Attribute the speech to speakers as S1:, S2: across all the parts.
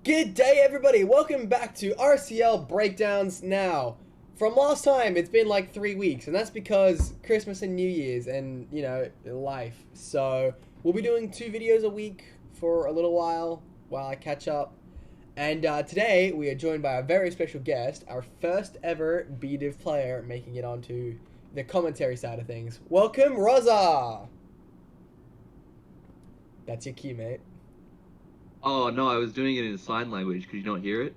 S1: Good day, everybody. Welcome back to RCL Breakdowns. Now, from last time, it's been like 3 weeks, and that's because Christmas and New Year's and, life. So, we'll be doing 2 videos a week for a little while I catch up. And today, we are joined by a very special guest, our first ever B-Div player making it onto the commentary side of things. Welcome, Rosa! That's your cue, mate.
S2: Oh, no, I was doing it in sign language. Could you not hear it?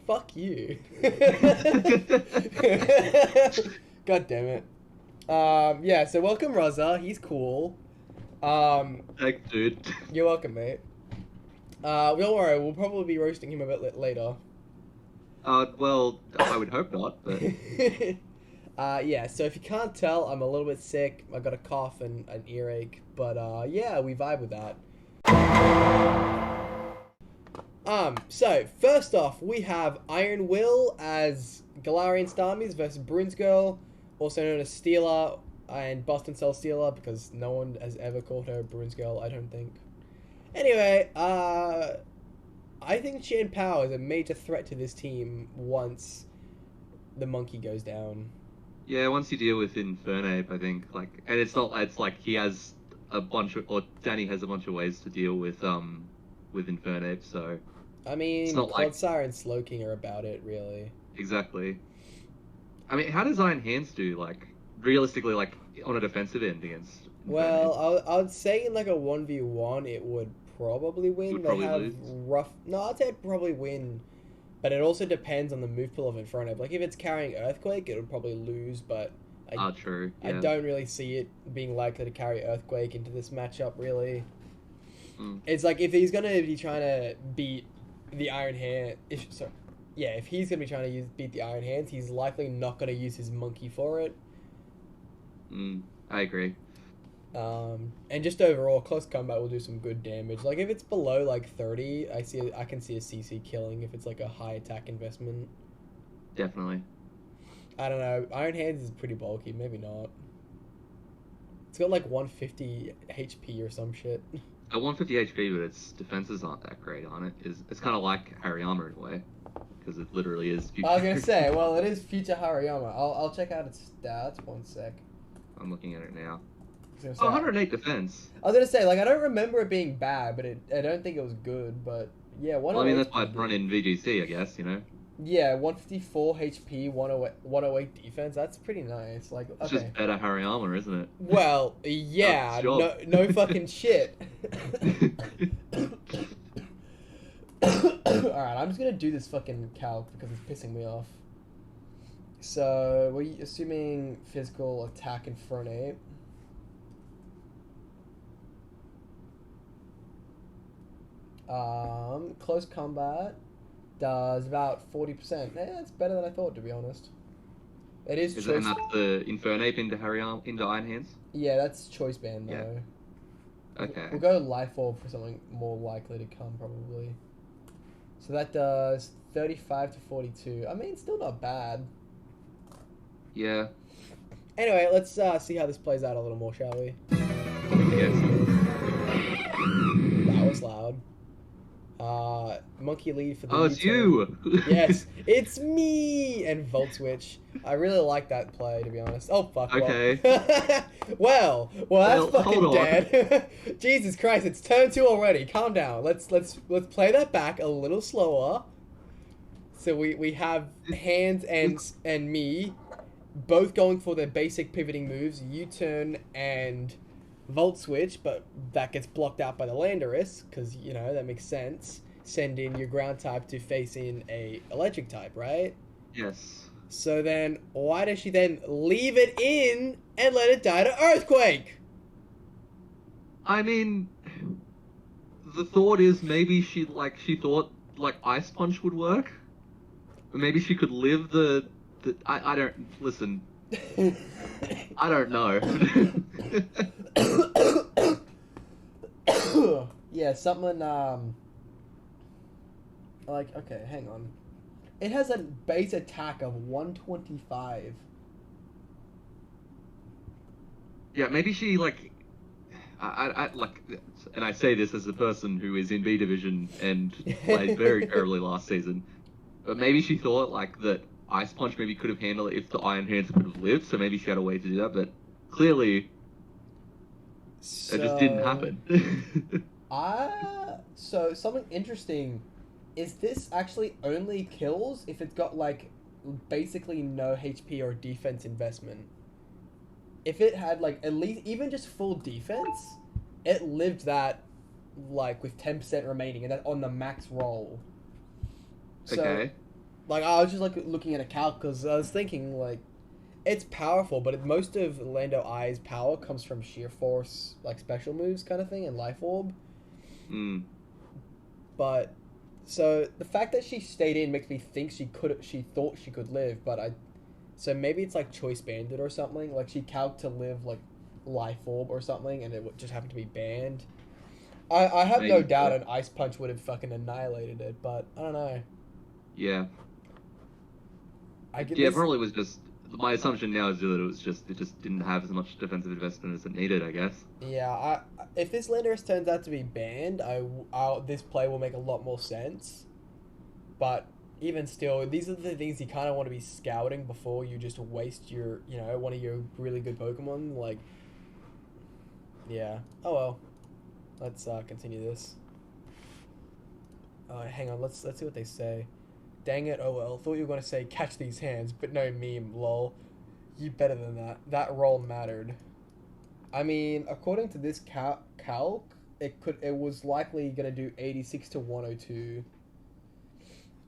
S1: Fuck you. God damn it. Yeah, so welcome, Rosa. He's cool.
S2: Thanks, dude.
S1: You're welcome, mate. Don't worry, we'll probably be roasting him a bit later.
S2: Well, I would hope not, but...
S1: Yeah, so if you can't tell, I'm a little bit sick. I got a cough and an earache, but, yeah, we vibe with that. So, first off, we have Iron Will as Galarian Starmies versus Bruins Girl, also known as Steela and Boston Celesteela, because no one has ever called her Bruins Girl, I don't think. Anyway, I think Shan Pao is a major threat to this team once the monkey goes down.
S2: Yeah, once you deal with Infernape, I think, and it's like he has a bunch of, or Danny has a bunch of ways to deal with Infernape, so...
S1: I mean, Clodsire and Slowking are about it, really.
S2: Exactly. I mean, how does Iron Hands do, realistically, on a defensive end against Infernape?
S1: Well, I would say in, a 1v1, it would probably win.
S2: It would probably lose.
S1: No, I'd say it'd probably win, but it also depends on the move pool of Infernape. If it's carrying Earthquake, it would probably lose, but...
S2: true, yeah.
S1: I don't really see it being likely to carry Earthquake into this matchup, really. It's if he's going to be trying to beat the Iron Hand... if he's going to be trying to beat the Iron Hands, he's likely not going to use his Monkey for it.
S2: I agree.
S1: And just overall, close combat will do some good damage. If it's below, 30, I can see a CC killing if it's, a high attack investment.
S2: Definitely.
S1: I don't know. Iron Hands is pretty bulky. Maybe not. It's got, 150 HP or some shit.
S2: At 150 HP, but its defenses aren't that great on it. It's kind of like Hariyama in a way, because it literally is future.
S1: I was gonna say, well, it is future Hariyama. I'll check out its stats. 1 sec.
S2: I'm looking at it now.
S1: 108
S2: defense.
S1: I was gonna say, I don't remember it being bad, but I don't think it was good. But yeah, 108.
S2: Well, I mean, that's why it's run in VGC, I guess.
S1: Yeah, 154 HP, 108 defense. That's pretty nice. Okay.
S2: It's just better Hariyama, isn't it?
S1: Well, yeah,
S2: sure.
S1: no fucking shit. Alright, I'm just gonna do this fucking calc because it's pissing me off. So, we're assuming physical attack Infernape. Close combat does about 40%. Yeah, it's better than I thought, to be honest. It is choice...
S2: And that's the Infernape into Hariyama, into Iron Hands?
S1: Yeah, that's choice band, though.
S2: Yeah. Okay.
S1: We'll go Life Orb for something more likely to come, probably. So that does 35 to 42. I mean, still not bad.
S2: Yeah.
S1: Anyway, let's see how this plays out a little more, shall we?
S2: Yes.
S1: That was loud. Monkey lead for the
S2: it's you!
S1: Yes, it's me! And Volt Switch. I really like that play, to be honest. Oh, fuck.
S2: Okay.
S1: Well, that's fucking
S2: hold
S1: dead. Jesus Christ, it's turn 2 already. Calm down. Let's play that back a little slower. So we have Hands and me both going for their basic pivoting moves, U-turn and Volt Switch, but that gets blocked out by the Landorus, because, that makes sense. Send in your ground type to face in a electric type, right?
S2: Yes.
S1: So then, why does she then leave it in and let it die to Earthquake?
S2: I mean, the thought is maybe she thought, Ice Punch would work? Or maybe she could live I don't... Listen. I don't know.
S1: Yeah, something, okay, hang on. It has a base attack of 125.
S2: Yeah, maybe she, I like, and I say this as a person who is in B division and played very terribly last season. But maybe she thought like that Ice Punch maybe could have handled it if the Iron Hands could have lived. So maybe she had a way to do that. But clearly, it just didn't happen.
S1: So something interesting is this actually only kills if it's got like basically no HP or defense investment. If it had like at least even just full defense, it lived that like with 10% remaining and that on the max roll. So,
S2: Okay.
S1: like I was just like looking at a calc because I was thinking like it's powerful, but most of Lando Eye's power comes from sheer force, like special moves kind of thing, and life orb.
S2: Mm.
S1: But so the fact that she stayed in makes me think she thought she could live, but so maybe it's like choice banded or something. Like she calced to live like life orb or something, and it just happened to be banned. I have no doubt an Ice Punch would have fucking annihilated it, but I don't know.
S2: Yeah.
S1: I get
S2: Yeah, probably was just my assumption now is that it just didn't have as much defensive investment as it needed, I guess.
S1: Yeah, if this Landorus turns out to be banned, this play will make a lot more sense. But even still, these are the things you kind of want to be scouting before you just waste your, one of your really good Pokemon. Like, yeah. Oh well. Let's continue this. Hang on. Let's see what they say. Dang it, oh well. Thought you were going to say catch these hands, but no meme, lol. You better than that. That roll mattered. I mean, according to this calc, it was likely going to do 86 to 102.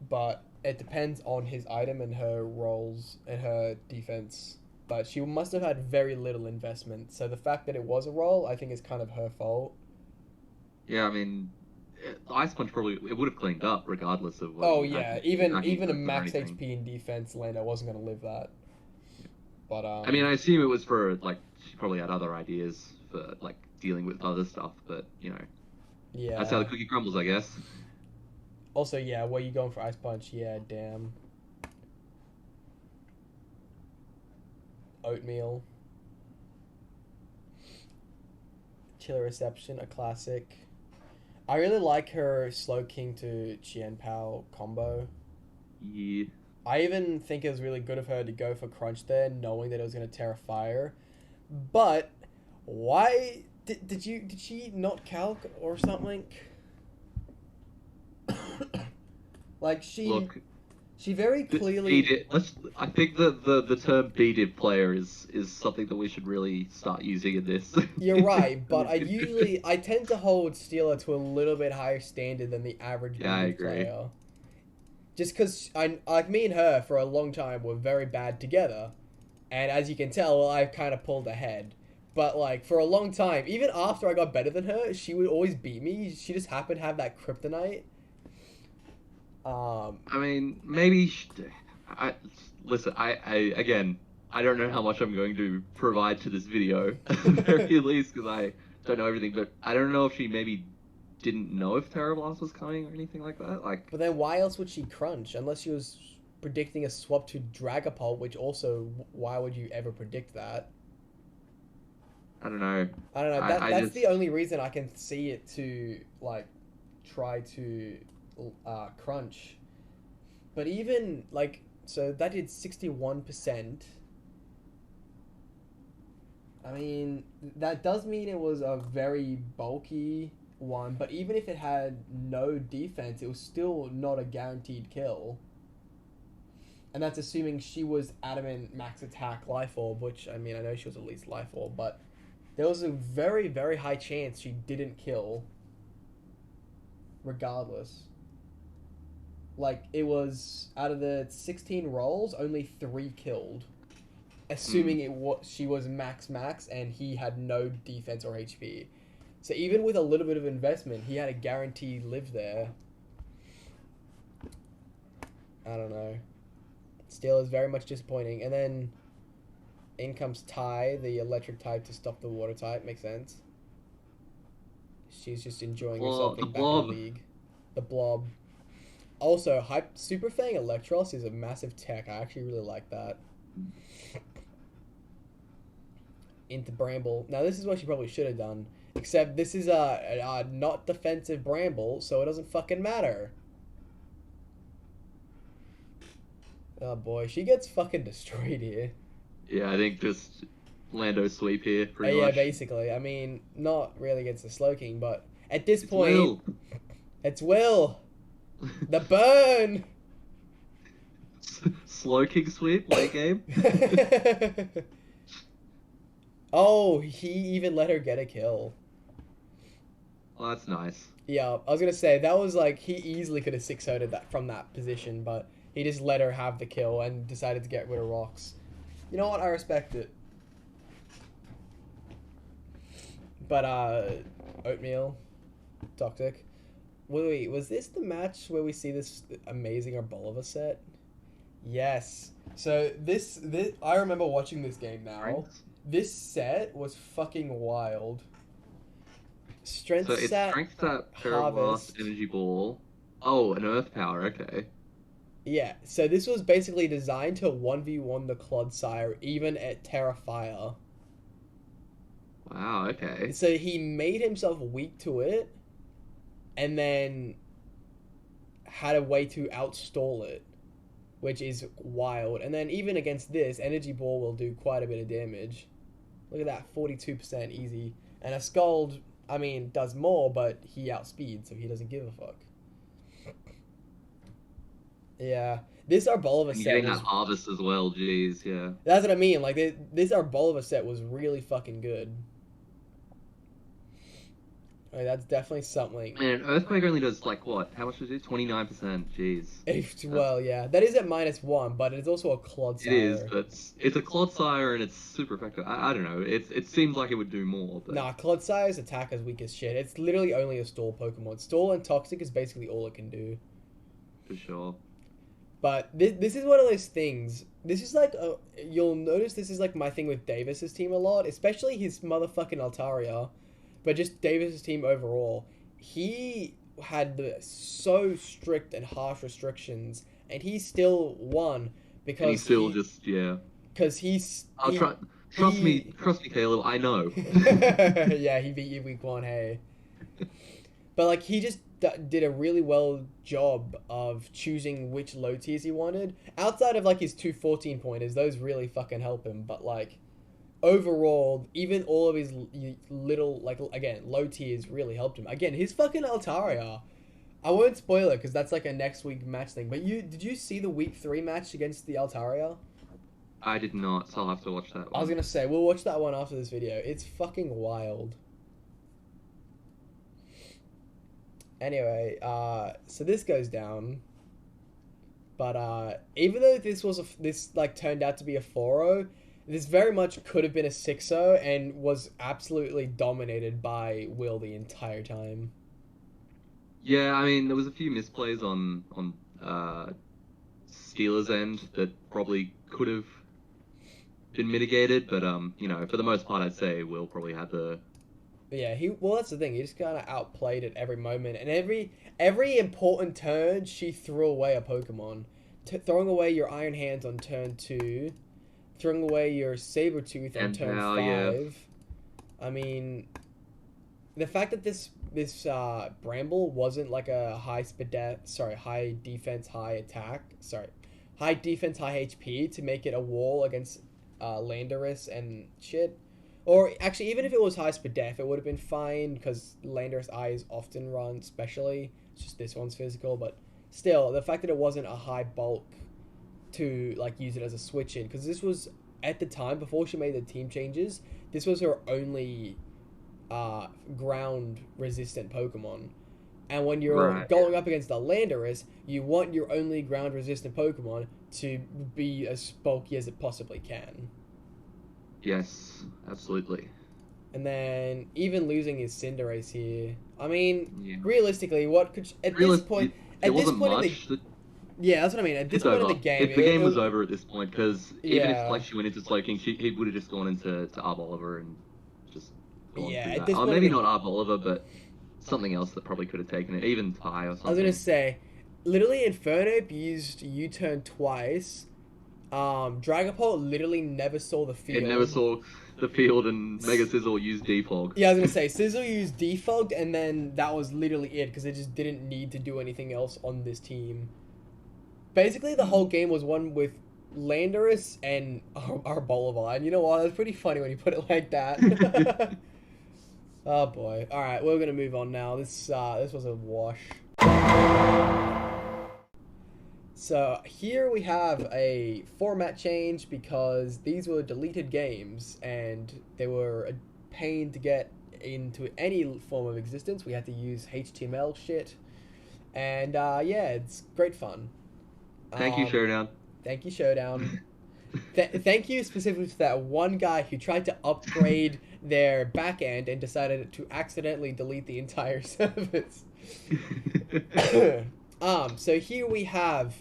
S1: But it depends on his item and her rolls and her defense. But she must have had very little investment. So the fact that it was a roll, I think is kind of her fault.
S2: Yeah, I mean, Ice Punch probably it would have cleaned up regardless of what.
S1: Oh yeah, even a max HP in defense Lando wasn't going to live that. But
S2: I mean, I assume it was for like she probably had other ideas for like dealing with other stuff, but
S1: yeah,
S2: that's how the cookie crumbles, I guess.
S1: Also, yeah, where you going for Ice Punch? Yeah, damn. Oatmeal. Chiller Reception, a classic. I really like her Slow King to Chien Pao combo.
S2: Yeah.
S1: I even think it was really good of her to go for Crunch there, knowing that it was going to Terra Fire. But why did she not calc or something? Like she very clearly.
S2: I think the term beaded player is something that we should really start using in this.
S1: You're right, but I tend to hold Steeler to a little bit higher standard than the average beaded player. Just because me and her for a long time were very bad together, and as you can tell, I've kind of pulled ahead. But like for a long time, even after I got better than her, she would always beat me. She just happened to have that kryptonite.
S2: I mean, maybe. Listen. Again, I don't know how much I'm going to provide to this video, at the very least, because I don't know everything. But I don't know if she maybe didn't know if Terra Blast was coming or anything like that. Like,
S1: but then why else would she crunch unless she was predicting a swap to Dragapult? Which also, why would you ever predict that?
S2: I don't know.
S1: That's the only reason I can see it to like try to. Crunch, but even like so that did 61%. I mean that does mean it was a very bulky one, but even if it had no defense, it was still not a guaranteed kill. And that's assuming she was adamant max attack life orb, which I mean I know she was at least life orb, but there was a very, very high chance she didn't kill regardless. Like, it was, out of the 16 rolls, only 3 killed. Assuming she was max and he had no defense or HP. So even with a little bit of investment, he had a guaranteed live there. I don't know. Still is very much disappointing. And then in comes Tai, the electric type to stop the water type. Makes sense. She's just enjoying herself back in the league. The blob. Also, Super Fang Electros is a massive tech. I actually really like that. Into Bramble. Now, this is what she probably should have done. Except this is a not defensive Bramble, so it doesn't fucking matter. Oh boy, she gets fucking destroyed here.
S2: Yeah, I think just Lando sweep here, pretty
S1: Yeah,
S2: much.
S1: basically. I mean, not really against the Slowking, but at this
S2: It's
S1: point,
S2: Will.
S1: it's Will. The burn.
S2: Slow kick sweep, late game.
S1: Oh, he even let her get a kill.
S2: Oh, that's nice.
S1: Yeah, I was gonna say that was like he easily could have 6-0'd that from that position, but he just let her have the kill and decided to get rid of rocks. You know what? I respect it. But oatmeal, toxic. Wait, was this the match where we see this amazing Arbolova set? Yes. So this I remember watching this game now.
S2: Strength?
S1: This set was fucking wild. Strength
S2: So it's
S1: stat,
S2: strength stat,
S1: harvest.
S2: Blast, energy ball. Oh, an earth power, okay.
S1: Yeah, so this was basically designed to 1v1 the Clodsire, even at Terra Fire.
S2: Wow, okay.
S1: So he made himself weak to it, and then had a way to outstall it, which is wild. And then even against this, Energy Ball will do quite a bit of damage. Look at that, 42% easy. And a Scald, I mean, does more, but he outspeeds, so he doesn't give a fuck. Yeah, this Arbolova
S2: And
S1: set
S2: getting
S1: was...
S2: that harvest as well, jeez, yeah.
S1: That's what I mean, like, this Arbolova set was really fucking good. Like, that's definitely something.
S2: Man, Earthquake only does, like, what? How much does it do? 29%, jeez.
S1: Well, yeah, that is at -1, but it's also a Clodsire.
S2: It is, but it's a Clodsire and it's super effective. I don't know, it seems like it would do more, but...
S1: Nah, Clodsire's attack is weak as shit. It's literally only a stall Pokemon. Stall and Toxic is basically all it can do.
S2: For sure.
S1: But this is one of those things. This is like, you'll notice this is like my thing with Davis's team a lot, especially his motherfucking Altaria. But just Davis's team overall, he had so strict and harsh restrictions, and he still won because
S2: And he's still just, yeah.
S1: Because
S2: Trust me, Caleb, I know.
S1: Yeah, he beat you week 1, hey. But like he just did a really well job of choosing which low tiers he wanted. Outside of like his 2 14-pointers, those really fucking help him. But like overall, even all of his little, like, again, low tiers really helped him. Again, his fucking Altaria, I won't spoil it because that's like a next week match thing. But did you see the week 3 match against the Altaria?
S2: I did not, so I'll have to watch that one.
S1: I was gonna say, we'll watch that one after this video. It's fucking wild. Anyway, so this goes down. But even though this like turned out to be a 4-0, this very much could have been a 6-0 and was absolutely dominated by Will the entire time.
S2: Yeah, I mean, there was a few misplays on Steelers' end that probably could have been mitigated, but you know, for the most part, I'd say Will probably had the...
S1: Yeah, well, that's the thing. He just kind of outplayed at every moment, and every important turn, she threw away a Pokemon. Throwing away your Iron Hands on turn 2, throwing away your Sabertooth on turn 5.
S2: Yeah.
S1: I mean, the fact that this Bramble wasn't like a high defense, high HP to make it a wall against Landorus and shit. Or actually, even if it was high Spadef, it would have been fine because Landorus eyes often run specially. It's just this one's physical, but still, the fact that it wasn't a high bulk to like use it as a switch in, because this was at the time before she made the team changes, this was her only ground resistant Pokemon. And when you're going up against the Landorus, you want your only ground resistant Pokemon to be as bulky as it possibly can.
S2: Yes, absolutely.
S1: And then even losing his Cinderace here, I mean,
S2: Yeah.
S1: realistically, what could at this point?
S2: It wasn't much.
S1: Yeah, that's what I mean. At this point in the game,
S2: if the game was over at this point, because even
S1: Yeah.
S2: if like she went into Slowking, he would have just gone into Arboliver and just gone
S1: Yeah,
S2: through
S1: at
S2: that.
S1: this point
S2: Maybe
S1: in the-
S2: not Arboliver, but something else that probably could have taken it, even Ty or something.
S1: I was gonna say, literally Inferno used U-turn twice, Dragapult literally never saw the field.
S2: It never saw the field, and Mega Sizzle used Defog.
S1: Yeah, I was gonna say Sizzle used Defogged, and then that was literally it because it just didn't need to do anything else on this team. Basically, the whole game was won with Landorus and our Bolivar, and you know what? That's pretty funny when you put it like that. Oh boy! All right, we're gonna move on now. This was a wash. So here we have a format change because these were deleted games and they were a pain to get into any form of existence. We had to use HTML shit, and yeah, it's great fun.
S2: Thank you, Showdown.
S1: Thank you, Showdown. Thank you specifically to that one guy who tried to upgrade their backend and decided to accidentally delete the entire service. So here we have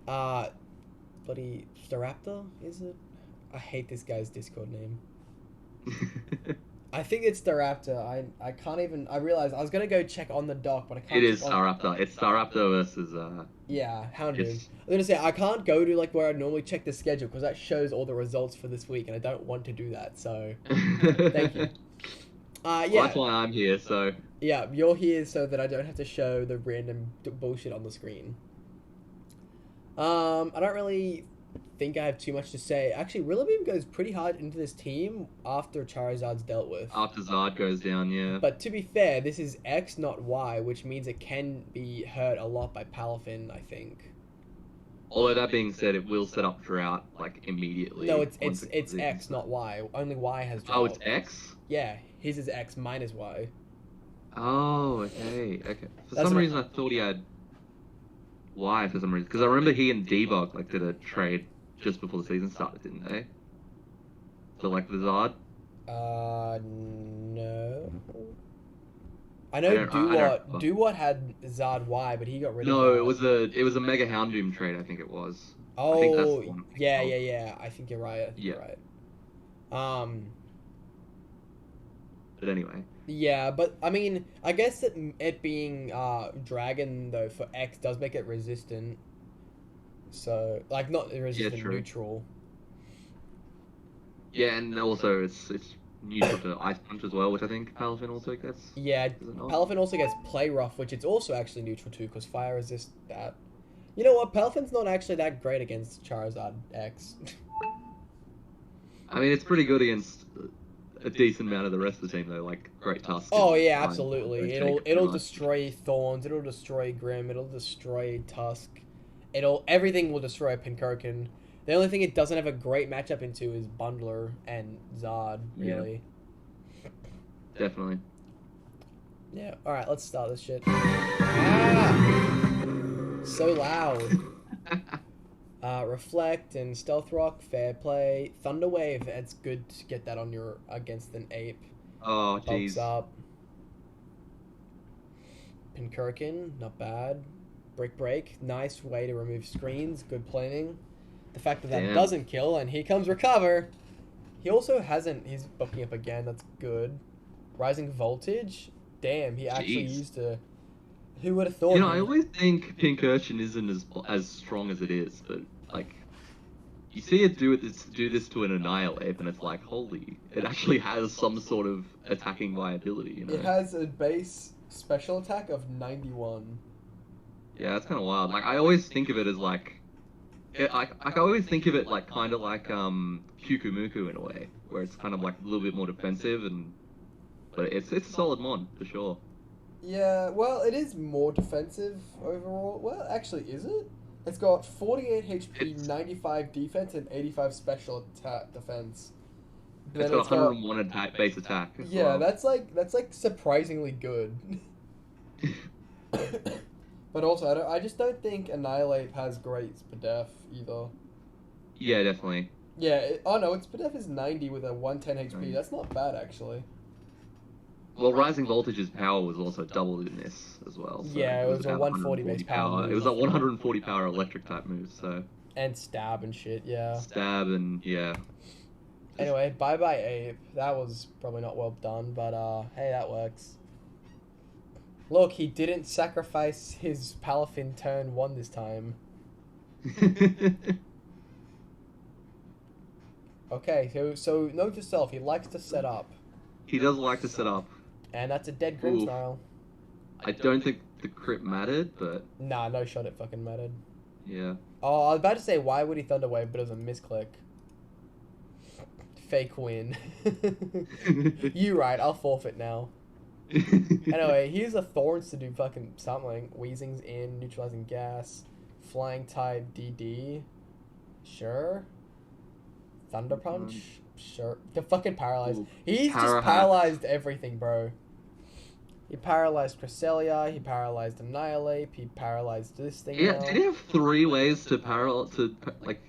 S1: bloody Staraptor, is it? I hate this guy's Discord name. I think it's Staraptor. I can't even. I realized I was gonna go check on the doc, but I can't.
S2: It is Staraptor. It's Staraptor versus
S1: yeah, Houndoom.
S2: Just...
S1: I was gonna say I can't go to like where I normally check the schedule because that shows all the results for this week, and I don't want to do that. So thank you. Yeah.
S2: Well, that's why I'm here. So
S1: yeah, you're here so that I don't have to show the random bullshit on the screen. I don't really think I have too much to say. Actually, Rillaboom goes pretty hard into this team after Charizard's dealt with.
S2: After Zard goes down, yeah.
S1: But to be fair, this is X, not Y, which means it can be hurt a lot by Palafin, I think.
S2: Although that being said, it will set up Drought like immediately.
S1: No, it's X, not Y. Only Y has Drought.
S2: Oh, it's X?
S1: Yeah, his is X, mine is Y.
S2: Oh, okay. For some reason, I thought he had Y for some reason. Because I remember he and Debug like did a trade just before the season started, didn't they? So like the Zard?
S1: No. I know Dewott had Zard Y, but he got rid of
S2: No,
S1: that.
S2: it was a Mega Houndoom trade, I think it was.
S1: Oh,
S2: I think that's the one
S1: yeah. I think you're right. You're right.
S2: But anyway.
S1: Yeah, but I mean, I guess that it being Dragon though for X does make it resistant. So like not resistant, neutral.
S2: Yeah, and also it's neutral to Ice Punch as well, which I think Palafin also gets.
S1: Yeah, Palafin also gets Play Rough, which it's also actually neutral to because Fire resists that. You know what? Palafin's not actually that great against Charizard X.
S2: I mean, it's pretty good against a decent amount of the rest of the team though, like Great Tusk.
S1: Oh yeah, absolutely. It'll destroy Thorns. It'll destroy Grim. It'll destroy Tusk. Everything will destroy Pincurkin. The only thing it doesn't have a great matchup into is Bundler and Zard, really.
S2: Yeah. Definitely.
S1: Yeah, alright, let's start this shit. Ah! So loud. Reflect and Stealth Rock, fair play. Thunder Wave, it's good to get that on your against an ape.
S2: Oh, jeez.
S1: Bulks up. Pincurkin, not bad. Brick Break, nice way to remove screens, good planning. The fact that doesn't kill, and here comes Recover. He also hasn't, he's bucking up again, that's good. Rising Voltage, damn, he actually used a... Who would have thought?
S2: You know, I always think Pincurchin isn't as strong as it is, but like, you see it do this to an Annihilate, and it's like, holy, it actually has some sort of attacking viability. You know?
S1: It has a base special attack of 91.
S2: Yeah, that's kind of wild. Like, I always think of it as like, I always think of it like kind of like Kyukumuku in a way, where it's kind of like a little bit more defensive, but it's a solid mon for sure.
S1: Yeah, well, it is more defensive overall. Well, actually, is it? It's got 48 HP, 95 defense, and 85 special defense.
S2: It's got 101 base attack.
S1: Yeah, that's like surprisingly good. But also, I just don't think Annihilate has great SPDEF either.
S2: Yeah, definitely.
S1: Yeah, no, its SPDEF is 90 with a 110 HP. That's not bad, actually.
S2: Well, Rising Voltage's power was also doubled in this as well. So
S1: yeah, it was a 140 base power move.
S2: It was a 140 power electric type move, so...
S1: And stab and shit, yeah.
S2: Stab and, yeah.
S1: Anyway, bye-bye Ape. That was probably not well done, but hey, that works. Look, he didn't sacrifice his Palafin turn 1 this time. Okay, so note to self, he likes to set up.
S2: He does like to set up.
S1: And that's a dead
S2: Oof.
S1: Grimmsnarl.
S2: I don't think the crit mattered, but
S1: Nah, no shot it fucking mattered.
S2: yeah.
S1: Oh, I was about to say, why would he Thunder Wave, but it was a misclick. Fake win. You right, I'll forfeit now. Anyway, here's a Thorns to do fucking something. Wheezing's in, neutralizing gas, flying type DD. Sure. Thunder Punch? Sure. The fucking paralyzed.
S2: Ooh,
S1: He's just paralyzed everything, bro. He paralyzed Cresselia, he paralyzed Annihilate, he paralyzed this thing.
S2: Yeah,
S1: now.
S2: did he have 3 ways to like,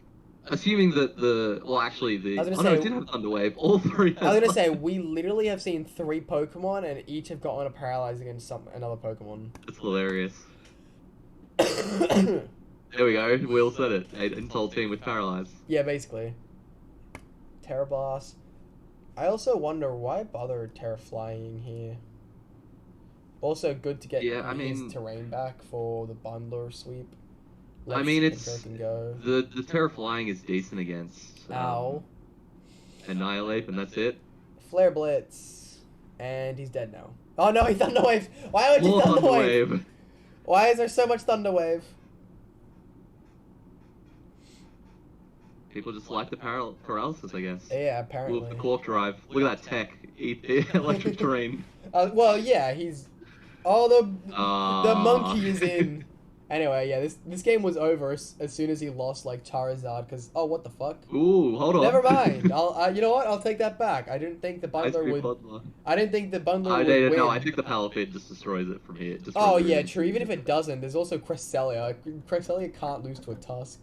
S2: assuming that well, actually,
S1: I was gonna
S2: no,
S1: say-
S2: it did have Thunder Wave. All 3.
S1: I was gonna say, we literally have seen 3 Pokemon and each have gotten a paralyze against another Pokemon.
S2: It's hilarious. There we go. Will said it. An entire team with paralyze.
S1: Yeah, basically. Terra Blast. I also wonder why bother Terra Flying here. Also good to get his terrain back for the bundler sweep.
S2: I mean,
S1: Intro can go.
S2: the Terra Flying is decent against
S1: Ow.
S2: Annihilate, and that's it.
S1: Flare Blitz. And he's dead now. Oh no, he Thunder Wave! Why would you
S2: More
S1: Thunder
S2: Thunder
S1: Wave?
S2: Wave.
S1: Why is there so much Thunder Wave?
S2: People just like the paralysis, I guess.
S1: Yeah, apparently.
S2: With the Cork Drive. Look at that tech. Eat electric terrain.
S1: Well, yeah, he's... Oh, the monkey is in. Anyway, yeah, this game was over as soon as he lost, like, Charizard, because... Oh, what the fuck?
S2: Ooh, hold on.
S1: Never mind. You know what? I'll take that back. I didn't think the bundler would... I didn't think the bundler would win.
S2: No, I think the Palafit just destroys it from here.
S1: Oh, yeah, true. Even if it doesn't, there's also Cresselia. Cresselia can't lose to a Tusk.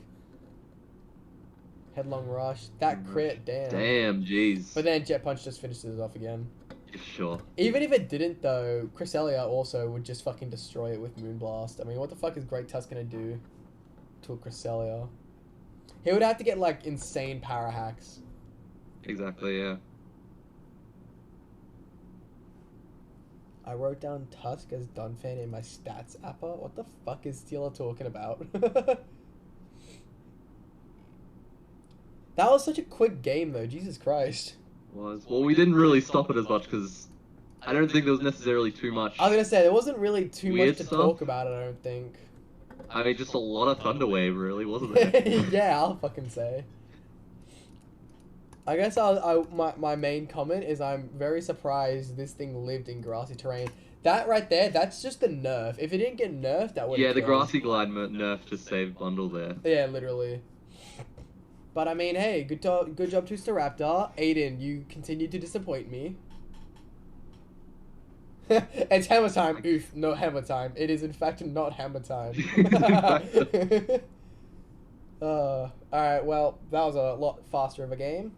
S1: Headlong Rush. That crit, damn.
S2: Damn, jeez.
S1: But then Jet Punch just finishes it off again.
S2: Sure.
S1: Even if it didn't, though, Cresselia also would just fucking destroy it with Moonblast. I mean, what the fuck is Great Tusk gonna do to a Cresselia? He would have to get, like, insane power hacks.
S2: Exactly, yeah.
S1: I wrote down Tusk as Dunfan in my stats appa. What the fuck is Steeler talking about? That was such a quick game, though. Jesus Christ.
S2: Well, we didn't really stop it as much because I don't think there was necessarily too much.
S1: I was gonna say, there wasn't really too much
S2: weird
S1: to
S2: stuff.
S1: talk about it, I don't think.
S2: I mean, just a lot of Thunder Wave, really, wasn't there?
S1: Yeah, I'll fucking say. I guess my main comment is I'm very surprised this thing lived in grassy terrain. That right there, that's just the nerf. If it didn't get nerfed, that would.
S2: Yeah, the Grassy Glide nerf just saved Bundle there.
S1: Yeah, literally. But I mean, hey, good job to Staraptor. Aiden, you continue to disappoint me. It's hammer time. Oof, no hammer time. It is in fact not hammer time. Alright, well, that was a lot faster of a game.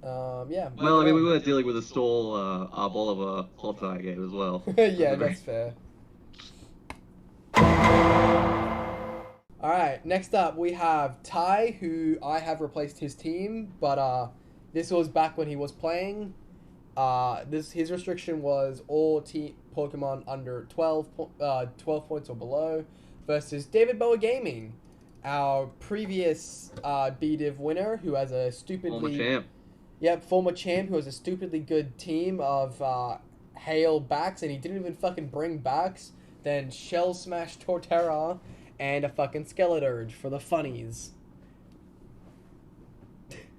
S1: Yeah.
S2: Well, I mean, we were dealing with a stall Arboliver Hoteye game as well.
S1: Yeah, that's fair. Alright, next up we have Ty, who I have replaced his team, but this was back when he was playing. His restriction was all Pokemon under 12 points or below versus David Boa Gaming, our previous B-Div winner, who has a stupidly...
S2: Former champ.
S1: Yep, former champ who has a stupidly good team of Hail backs, and he didn't even fucking bring backs, then Shell Smash Torterra, and a fucking Skeledirge for the funnies.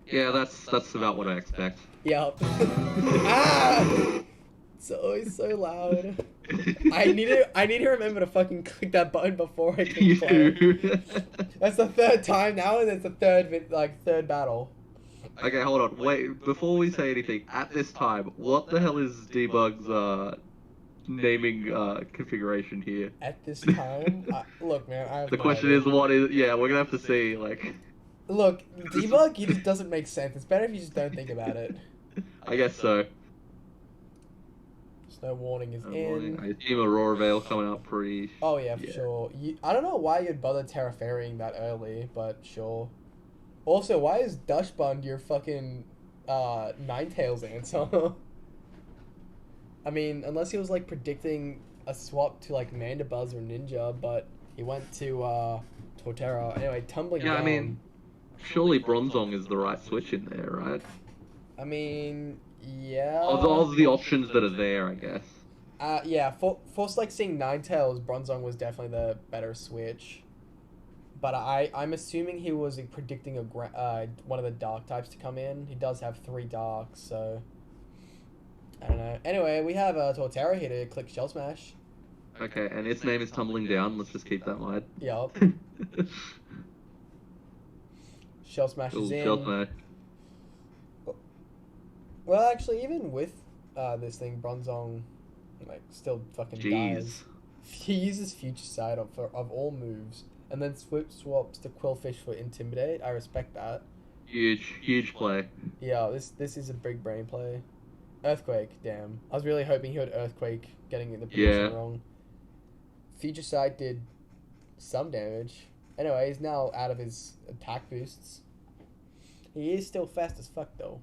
S2: Yeah, that's about what I expect.
S1: Yep. Ah! It's always so loud. I need to remember to fucking click that button before I can play. That's the third time now, and it's the third battle.
S2: Okay, hold on. Wait, before we say anything, at this time, what the hell is Debug's naming configuration here?
S1: At this time, look, man. I have
S2: The
S1: no
S2: question
S1: idea.
S2: is, what is? Yeah, we're gonna have to see. Like,
S1: Look, Debug, he just doesn't make sense. It's better if you just don't think about it.
S2: I guess so.
S1: Snow Warning is in.
S2: I assume Aurora Veil coming up pretty.
S1: Oh yeah, for sure. I don't know why you'd bother Terraferrying that early, but sure. Also, why is Dushbund your fucking Ninetales answer? I mean, unless he was like predicting a swap to like Mandibuzz or Ninja, but he went to Torterra. Anyway, tumbling down.
S2: I mean, surely Bronzong is the right switch in there, right?
S1: I mean, yeah.
S2: Of the options that are there, I guess.
S1: Yeah, for like seeing Ninetales, Bronzong was definitely the better switch. But I'm assuming he was predicting one of the dark types to come in. He does have 3 darks, so I don't know. Anyway, we have Torterra here to click Shell Smash.
S2: Okay, and its name is Tumbling Down. Let's just keep that in mind.
S1: Yup. Shell Smash is in.
S2: Shell Smash.
S1: Well, actually, even with this thing, Bronzong like still fucking dies. He uses Future Sight of all moves, and then swaps to Quillfish for Intimidate. I respect that.
S2: Huge play.
S1: Yeah, this is a big brain play. Earthquake, damn. I was really hoping he would Earthquake, getting the position wrong. Future Sight did some damage. Anyway, he's now out of his attack boosts. He is still fast as fuck, though.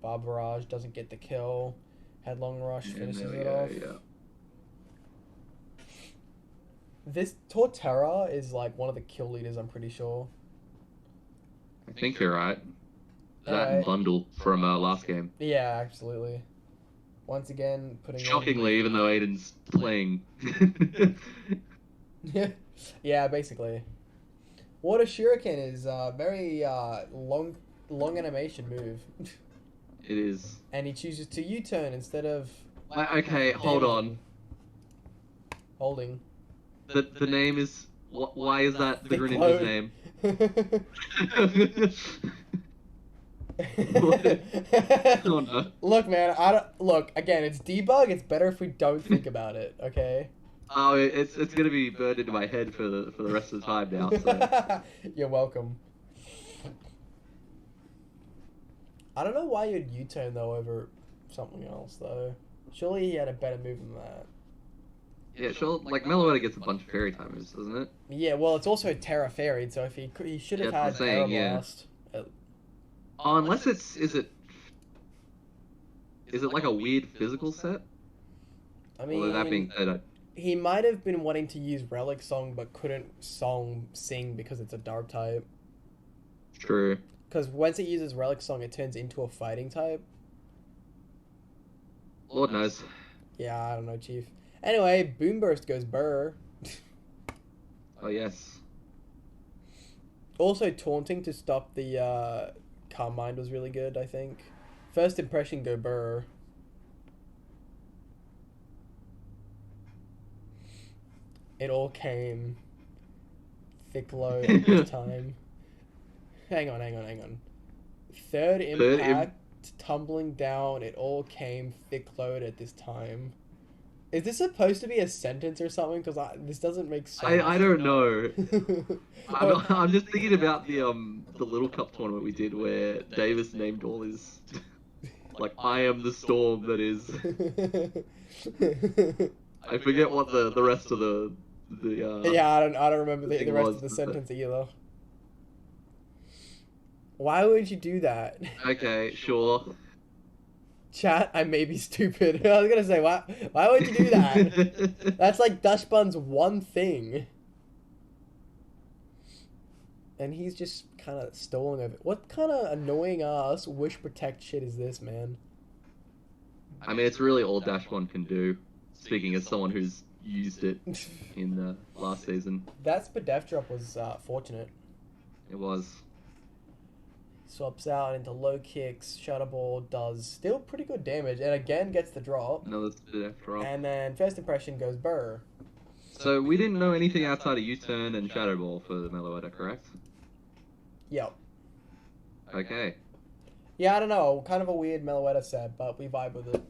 S1: Barbarage doesn't get the kill. Headlong Rush finishes it off. Yeah. This Torterra is like one of the kill leaders, I'm pretty sure.
S2: I think you're right. That and Bundle from last game.
S1: Yeah, absolutely. Once again, putting
S2: shockingly, even though Aiden's playing.
S1: Yeah, basically. Water Shuriken is a very long animation move.
S2: It is.
S1: And he chooses to U-turn instead of...
S2: Okay, hold on.
S1: Holding.
S2: The name is... Why is that the Greninja's name? Oh, no.
S1: Look, man, look, again, it's debug. It's better if we don't think about it, okay?
S2: Oh, it's gonna be burned into my head for the rest of the time now. So.
S1: You're welcome. I don't know why you'd U-turn though over something else though. Surely he had a better move than that.
S2: Yeah, sure. Like Meloetta gets a bunch of fairy timers, doesn't it?
S1: Yeah, well, it's also Terra Fairy, so if he should have had Terra Blast.
S2: Oh, unless is it like a weird physical set?
S1: I mean,
S2: that being said,
S1: he might have been wanting to use Relic Song, but couldn't sing because it's a dark type.
S2: True.
S1: Because once it uses Relic Song, it turns into a fighting type.
S2: Lord knows.
S1: Yeah, I don't know, Chief. Anyway, Boom Burst goes burr.
S2: Oh, yes.
S1: Also, taunting to stop the Calm Mind was really good, I think. First impression, go burr. It all came thick load at this time. Hang on. Third impact, tumbling down, it all came thick load at this time. Is this supposed to be a sentence or something? Because this doesn't make sense.
S2: I don't know. I'm just thinking about the Little Cup tournament we did where Davis named all his like I am the storm that is. I forget what the rest of the
S1: yeah, I don't remember the rest of the sentence either. Why would you do that?
S2: Okay, sure.
S1: Chat, I may be stupid. I was gonna say, why would you do that? That's like Dashbun's one thing. And he's just kind of stolen over. What kind of annoying ass Wish Protect shit is this, man?
S2: I mean, it's really all Dashbun can do. Speaking as someone who's used it in the last season.
S1: That Spadef drop was fortunate.
S2: It was.
S1: Swaps out into low kicks. Shadow Ball does still pretty good damage, and again gets the drop.
S2: Another Spadef drop.
S1: And then first impression goes burr.
S2: So we didn't know anything outside of U-turn and Shadow Ball for the Meloetta, correct?
S1: Yep.
S2: Okay.
S1: Yeah, I don't know. Kind of a weird Meloetta set, but we vibe with it.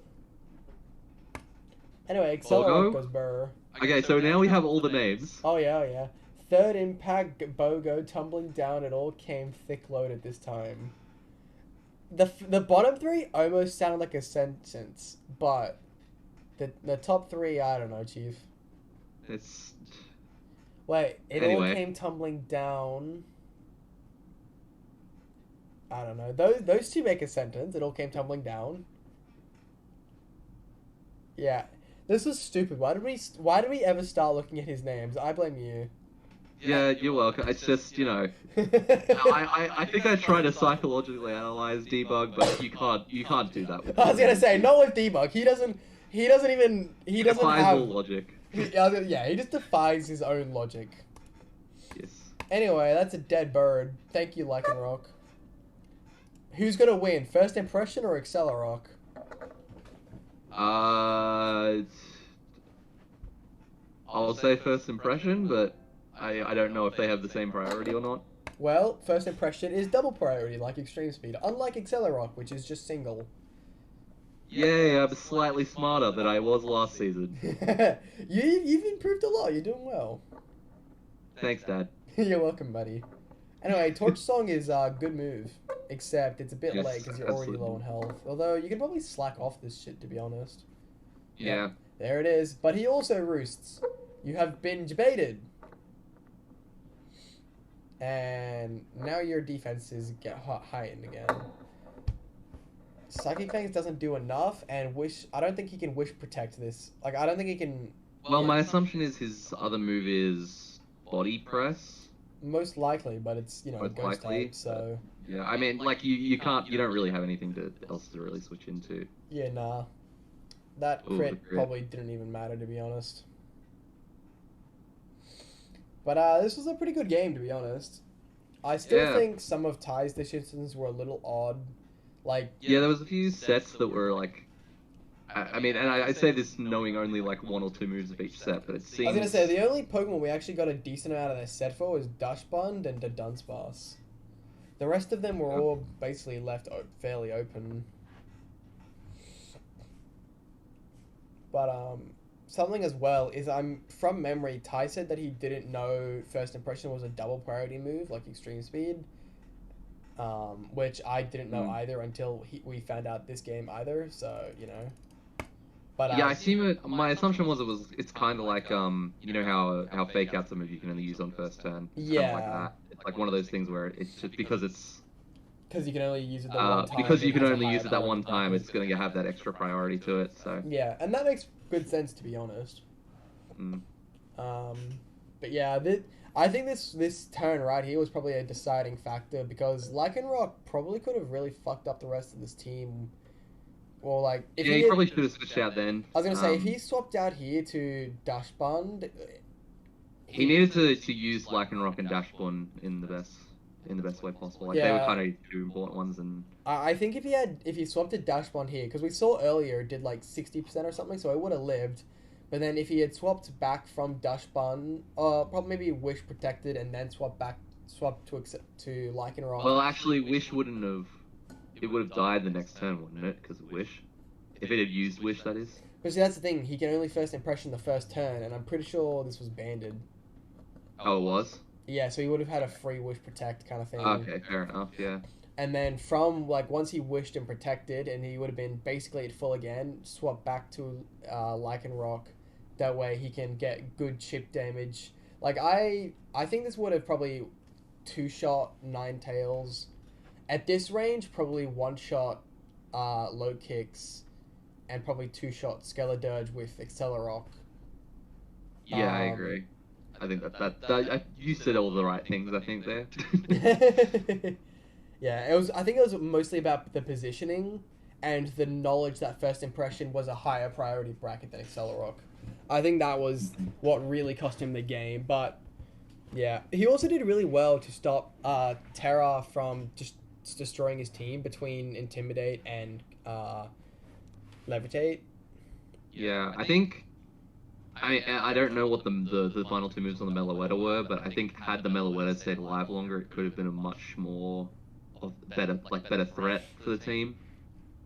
S1: Anyway, Accelerate goes burr.
S2: Okay, so now we have all the names.
S1: Oh yeah. Third impact, Bogo tumbling down. It all came thick loaded this time. The bottom three almost sound like a sentence, but the top three, I don't know, Chief.
S2: It's.
S1: Wait, it all came tumbling down. I don't know. Those two make a sentence. It all came tumbling down. Yeah, this was stupid. Why did we ever start looking at his names? I blame you.
S2: Yeah, you're welcome. It's just, I think I tried to psychologically analyze debug, but you can't do that with
S1: I was gonna say,
S2: debug.
S1: not with debug. He doesn't even, he
S2: It
S1: doesn't
S2: defies
S1: have,
S2: all logic.
S1: yeah, he just defies his own logic.
S2: Yes.
S1: Anyway, that's a dead bird. Thank you, Lycanroc. Who's gonna win, first impression or Accelerock?
S2: I'll say first impression, but I don't know if they have the same priority or not.
S1: Well, first impression is double priority, like Extreme Speed, unlike Accelerock, which is just single.
S2: Yay, I'm slightly smarter than I was last season.
S1: You've improved a lot. You're doing well.
S2: Thanks, Dad.
S1: You're welcome, buddy. Anyway, Torch Song is a good move, except it's a bit
S2: Yes,
S1: late because you're already low on health. Although you can probably slack off this shit, to be honest.
S2: Yeah.
S1: There it is. But he also roosts. You have been debated. And now your defenses get heightened again. Psychic Fangs doesn't do enough, and I don't think he can Wish Protect this. Like, I don't think he can...
S2: Well, my assumption is his other move is Body Press.
S1: Most likely, but it's,
S2: Most
S1: Ghost
S2: likely,
S1: type, so...
S2: Yeah, I mean, like, you don't really have anything else to really switch into.
S1: Yeah, nah. That
S2: Ooh,
S1: crit
S2: the crit.
S1: probably didn't even matter, to be honest. But this was a pretty good game, to be honest. I still think some of Ty's decisions were a little odd. Like...
S2: Yeah, there was a few sets that were, like... I mean, and I say this knowing only, like, one or two moves of each set, but it seems...
S1: I was gonna say, the only Pokemon we actually got a decent amount of their set for was Dachshund and the Dunsparce. The rest of them were all basically left fairly open. But, something as well is from memory, Ty said that he didn't know First Impression was a double priority move, like Extreme Speed. Which I didn't know either until we found out this game either, so, But,
S2: yeah, I assume it. My assumption was it's kind of like how Fake Out's a move you can only use on first turn. It's
S1: Yeah.
S2: kind of like that. It's like one of those things where it's just because
S1: you can only use it that one time.
S2: because you
S1: it
S2: can
S1: has a
S2: only
S1: higher
S2: use it that one
S1: priority.
S2: time, it's gonna have that extra priority to it. So
S1: Yeah, and that makes good sense, to be honest. But yeah, I think this turn right here was probably a deciding factor because Lycanroc probably could have really fucked up the rest of this team. Or like, if
S2: he probably should have switched out then.
S1: I was gonna say if he swapped out here to Dachshund,
S2: he needed to use Lycanroc and Dashbun in the best way possible. Like they were kind of two important ones, and
S1: I think if he swapped to Dachshund here, because we saw earlier it did like 60% or something, so it would have lived. But then if he had swapped back from Dachshund, probably maybe Wish Protected and then swap to Lycanroc.
S2: Well, actually, Wish wouldn't have. It would have died the next turn, wouldn't it? Because of Wish. If it had used Wish, that is.
S1: But see, that's the thing. He can only First Impression the first turn, and I'm pretty sure this was banded.
S2: Oh, it was?
S1: Yeah, so he would have had a free Wish Protect kind of thing.
S2: Okay, fair enough, yeah.
S1: And then from, like, once he wished and protected, and he would have been basically at full again, swap back to Lycanroc. That way he can get good chip damage. Like, I think this would have probably two-shot Ninetales. At this range, probably one-shot low kicks, and probably two-shot Skeledirge with Accelerock.
S2: Yeah, I agree. I think that you said all the right things, I think, there.
S1: Yeah, I think it was mostly about the positioning and the knowledge that First Impression was a higher priority bracket than Accelerock. I think that was what really cost him the game, but yeah. He also did really well to stop Terra from just destroying his team between Intimidate and Levitate.
S2: Yeah, I think... I don't know what the final two moves on the Meloetta were, but I think had the Meloetta stayed alive longer, it could have been a much more better threat for the team.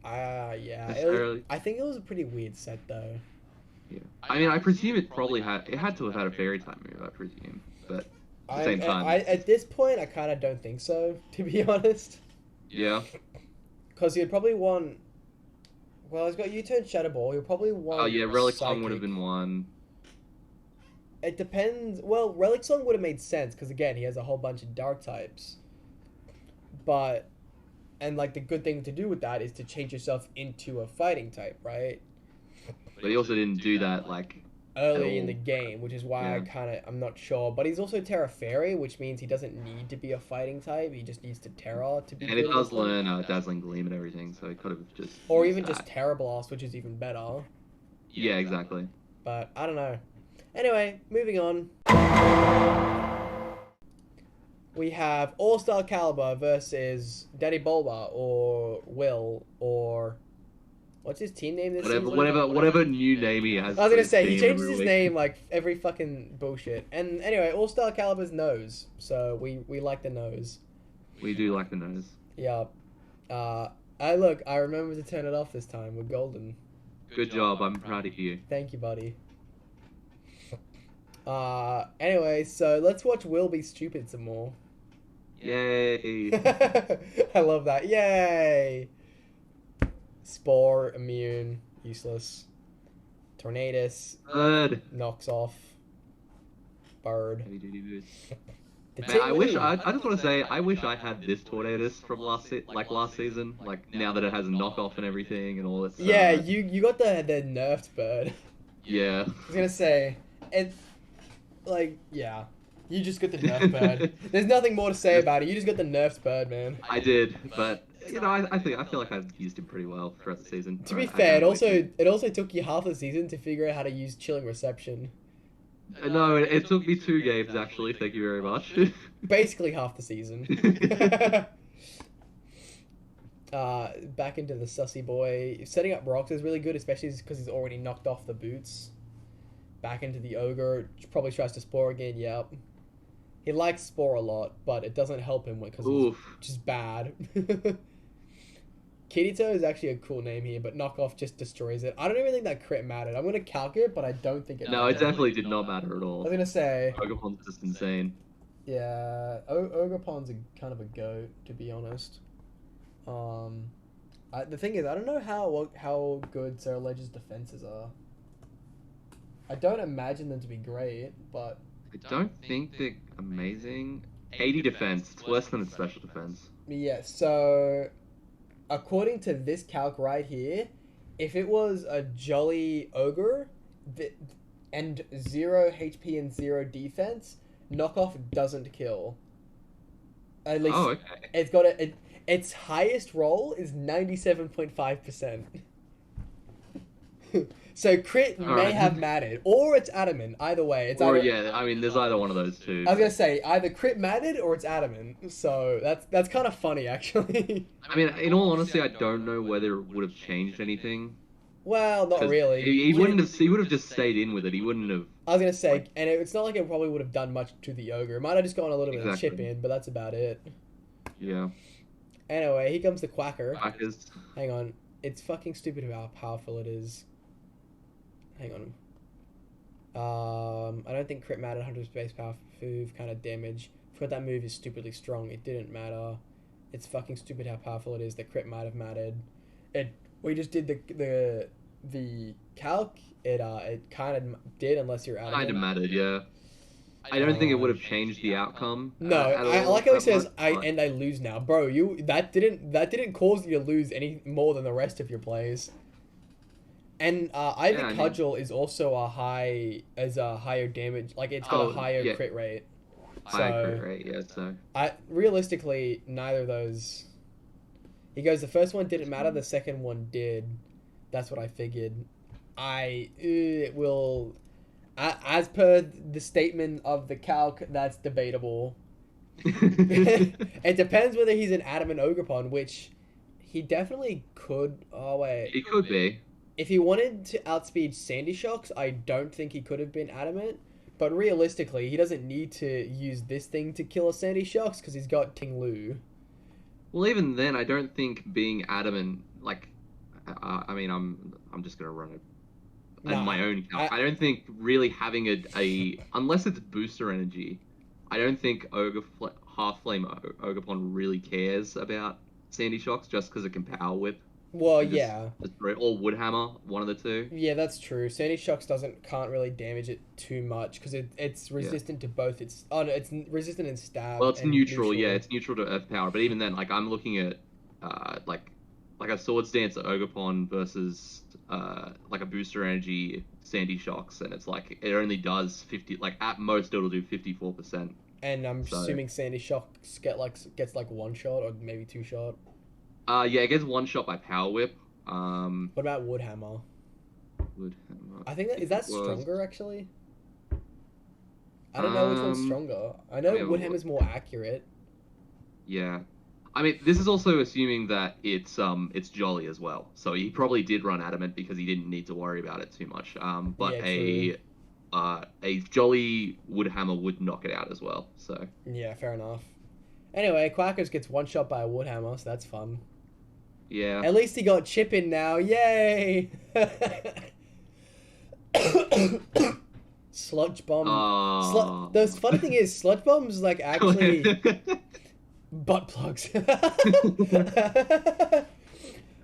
S1: Yeah. I think it was a pretty weird set though.
S2: Yeah. I mean, I presume it had to have had a Fairy Type move, I presume, but at the same time...
S1: at this point, I kind of don't think so, to be honest.
S2: Yeah.
S1: Because he'd probably want... Well, he's got U-turn Shadow Ball, he'll probably want...
S2: Oh yeah, Relic Song would have been one.
S1: It depends... Well, Relic Song would have made sense, because again, he has a whole bunch of Dark types. But... And, like, the good thing to do with that is to change yourself into a fighting type, right?
S2: But he also didn't do that, like...
S1: early in the game, which is why
S2: Yeah.
S1: I'm not sure. But he's also Terra Fairy, which means he doesn't need to be a fighting type. He just needs to Terra to be
S2: And it
S1: good
S2: does
S1: against them.
S2: learn Dazzling Gleam and everything, so it could have just
S1: Or
S2: used
S1: even
S2: that.
S1: just Terra Blast, which is even better.
S2: Yeah, exactly.
S1: But I don't know. Anyway, moving on. We have All-Star Caliber versus Daddy Bulba or Will or what's his team name this season?
S2: Whatever new name he has.
S1: I was gonna
S2: his
S1: say he
S2: team
S1: changes
S2: every
S1: his
S2: week.
S1: name like every fucking bullshit. And anyway, All-Star Caliber's nose, so we like the nose.
S2: We do like the nose.
S1: Yeah. I remember to turn it off this time. We're golden.
S2: Good job. I'm proud of you.
S1: Thank you, buddy. Anyway, so let's watch Will be stupid some more.
S2: Yay!
S1: I love that. Yay! Spore, immune, useless. Tornadus,
S2: Good.
S1: knocks off. Bird.
S2: Heavy duty boots.
S1: The
S2: Man, I wish
S1: Ting
S2: I
S1: Lu.
S2: just want to say I wish I had this Tornadus from last season. Like now that it has a knockoff and everything and all this.
S1: Yeah, you got the nerfed bird.
S2: Yeah.
S1: I was gonna say, it's like, yeah, you just got the nerfed bird. There's nothing more to say about it. You just got the nerfed bird, man.
S2: I did, but you know, I feel like I've used him pretty well throughout the season.
S1: To be fair, it also took you half the season to figure out how to use chilling reception.
S2: No, it took me 2 games actually. Thank you very much.
S1: Basically half the season. Back into the sussy boy. Setting up rocks is really good, especially because he's already knocked off the boots. Back into the ogre. Probably tries to spore again. Yep. He likes spore a lot, but it doesn't help him because it's just bad. Kirito is actually a cool name here, but knockoff just destroys it. I don't even think that crit mattered. I'm gonna calc it, but I don't think it.
S2: No,
S1: mattered.
S2: it definitely did not matter at
S1: I
S2: all.
S1: was gonna say.
S2: Ogerpon's just insane.
S1: Yeah, Ogerpon's kind of a goat, to be honest. The thing is, I don't know how good Ceruledge's defenses are. I don't imagine them to be great, but
S2: I don't think they're amazing. 80 defense. It's worse than its special defense.
S1: yeah. So, according to this calc right here, if it was a jolly ogre, and 0 HP and 0 defense, knockoff doesn't kill. At least
S2: Oh, okay.
S1: it's got its highest roll is 97.5%. So crit may have mattered, or it's adamant. Either way, it's
S2: Or
S1: either,
S2: yeah, I mean, there's either one of those two.
S1: I was gonna say either crit mattered or it's adamant. So that's kind of funny, actually.
S2: I mean, in all honesty, I don't know whether it would have changed anything.
S1: Well, not
S2: 'Cause
S1: really.
S2: He wouldn't have. He would have just stayed in with it. He wouldn't have.
S1: I was gonna say, and it's not like it probably would have done much to the ogre. It might have just gone a little bit of chip
S2: Exactly.
S1: in, but that's about it.
S2: Yeah.
S1: Anyway, here comes the Quacker.
S2: Quackers.
S1: Hang on, it's fucking stupid how powerful it is. Hang on. I don't think crit mattered. 100 space power move kind of damage. Forgot that move is stupidly strong. It didn't matter. It's fucking stupid how powerful it is. The crit might have mattered. We just did the calc. It kind of did unless you're out.
S2: Kind of mattered, yeah. I don't think it would have changed the outcome.
S1: No,
S2: at
S1: I
S2: all
S1: like how he
S2: that
S1: says
S2: much,
S1: I
S2: but-
S1: lose now, bro. That didn't cause you to lose any more than the rest of your plays. And Ivy
S2: Yeah, I mean-
S1: Cudgel is also a higher damage. Like it's got a higher
S2: yeah.
S1: crit rate.
S2: High crit rate, yeah. So
S1: Realistically, neither of those. He goes, the first one didn't matter. The second one did. That's what I figured. It will. As per the statement of the calc, that's debatable. It depends whether he's an adamant Ogerpon, which he definitely could. Oh wait,
S2: It could be.
S1: if he wanted to outspeed Sandy Shocks, I don't think he could have been adamant. But realistically, he doesn't need to use this thing to kill a Sandy Shocks because he's got Ting Lu.
S2: Well, even then, I don't think being adamant, like, I mean, I'm just gonna run it on my own count. I don't think really having a unless it's booster energy, I don't think Half Flame Ogerpon really cares about Sandy Shocks just because it can power whip.
S1: Well, yeah.
S2: Or Woodhammer, one of the two.
S1: Yeah, that's true. Sandy Shocks can't really damage it too much because it's resistant to both. It's resistant in stab.
S2: Well, it's
S1: and
S2: neutral. Yeah, it's neutral to Earth power. But even then, like I'm looking at, like like a Swords Dance Ogerpon versus like a Booster Energy Sandy Shocks, and it's like it only does 50, like at most it'll do 54%.
S1: And I'm assuming Sandy Shocks gets like one shot or maybe two shot.
S2: Yeah, it gets one shot by Power Whip.
S1: What about Wood Hammer?
S2: Wood Hammer.
S1: I think is that stronger actually? I don't know which one's stronger. I know Wood Hammer's more accurate.
S2: Yeah. I mean, this is also assuming that it's Jolly as well. So he probably did run Adamant because he didn't need to worry about it too much. But
S1: yeah,
S2: a Jolly Wood Hammer would knock it out as well. So
S1: yeah, fair enough. Anyway, Quackers gets one shot by a Wood Hammer, so that's fun.
S2: Yeah.
S1: At least he got Chip in now. Yay! Sludge Bomb. The funny thing is, Sludge Bomb's like actually butt plugs.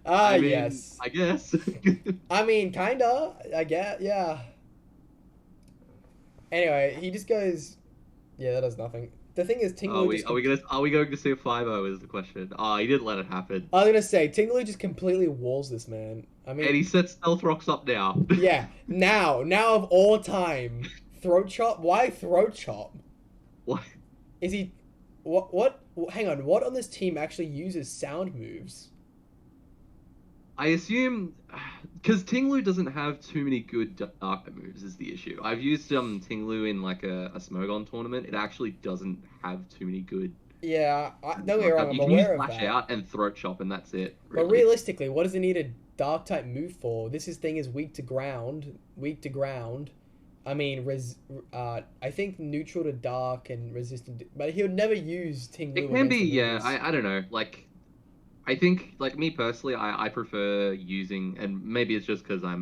S2: I mean,
S1: yes.
S2: I guess.
S1: I mean, kinda. I guess. Yeah. Anyway, he just goes. Yeah, that does nothing. The thing is, Tinglu.
S2: Are we going to see a 5-0 is the question. Oh, he didn't let it happen.
S1: I was gonna say Tinglu just completely walls this man. I mean,
S2: and he sets Stealth Rocks up now.
S1: Yeah, now of all time, Throat Chop. Why Throat Chop?
S2: What?
S1: Is he? What? Hang on. What on this team actually uses sound moves?
S2: I assume because Tinglu doesn't have too many good dark moves is the issue. I've used Tinglu in like a Smogon tournament. It actually doesn't have too many good.
S1: Yeah, don't get me wrong. I'm
S2: you can
S1: aware
S2: use
S1: of
S2: Flash
S1: that.
S2: Out and Throat Chop, and that's it. Really.
S1: But realistically, what does it need a dark type move for? This thing is weak to ground. I mean, I think neutral to dark and resistant, but he would never use Tinglu.
S2: It can be, yeah. I don't know. Like, I think, like me personally, I prefer using, and maybe it's just because I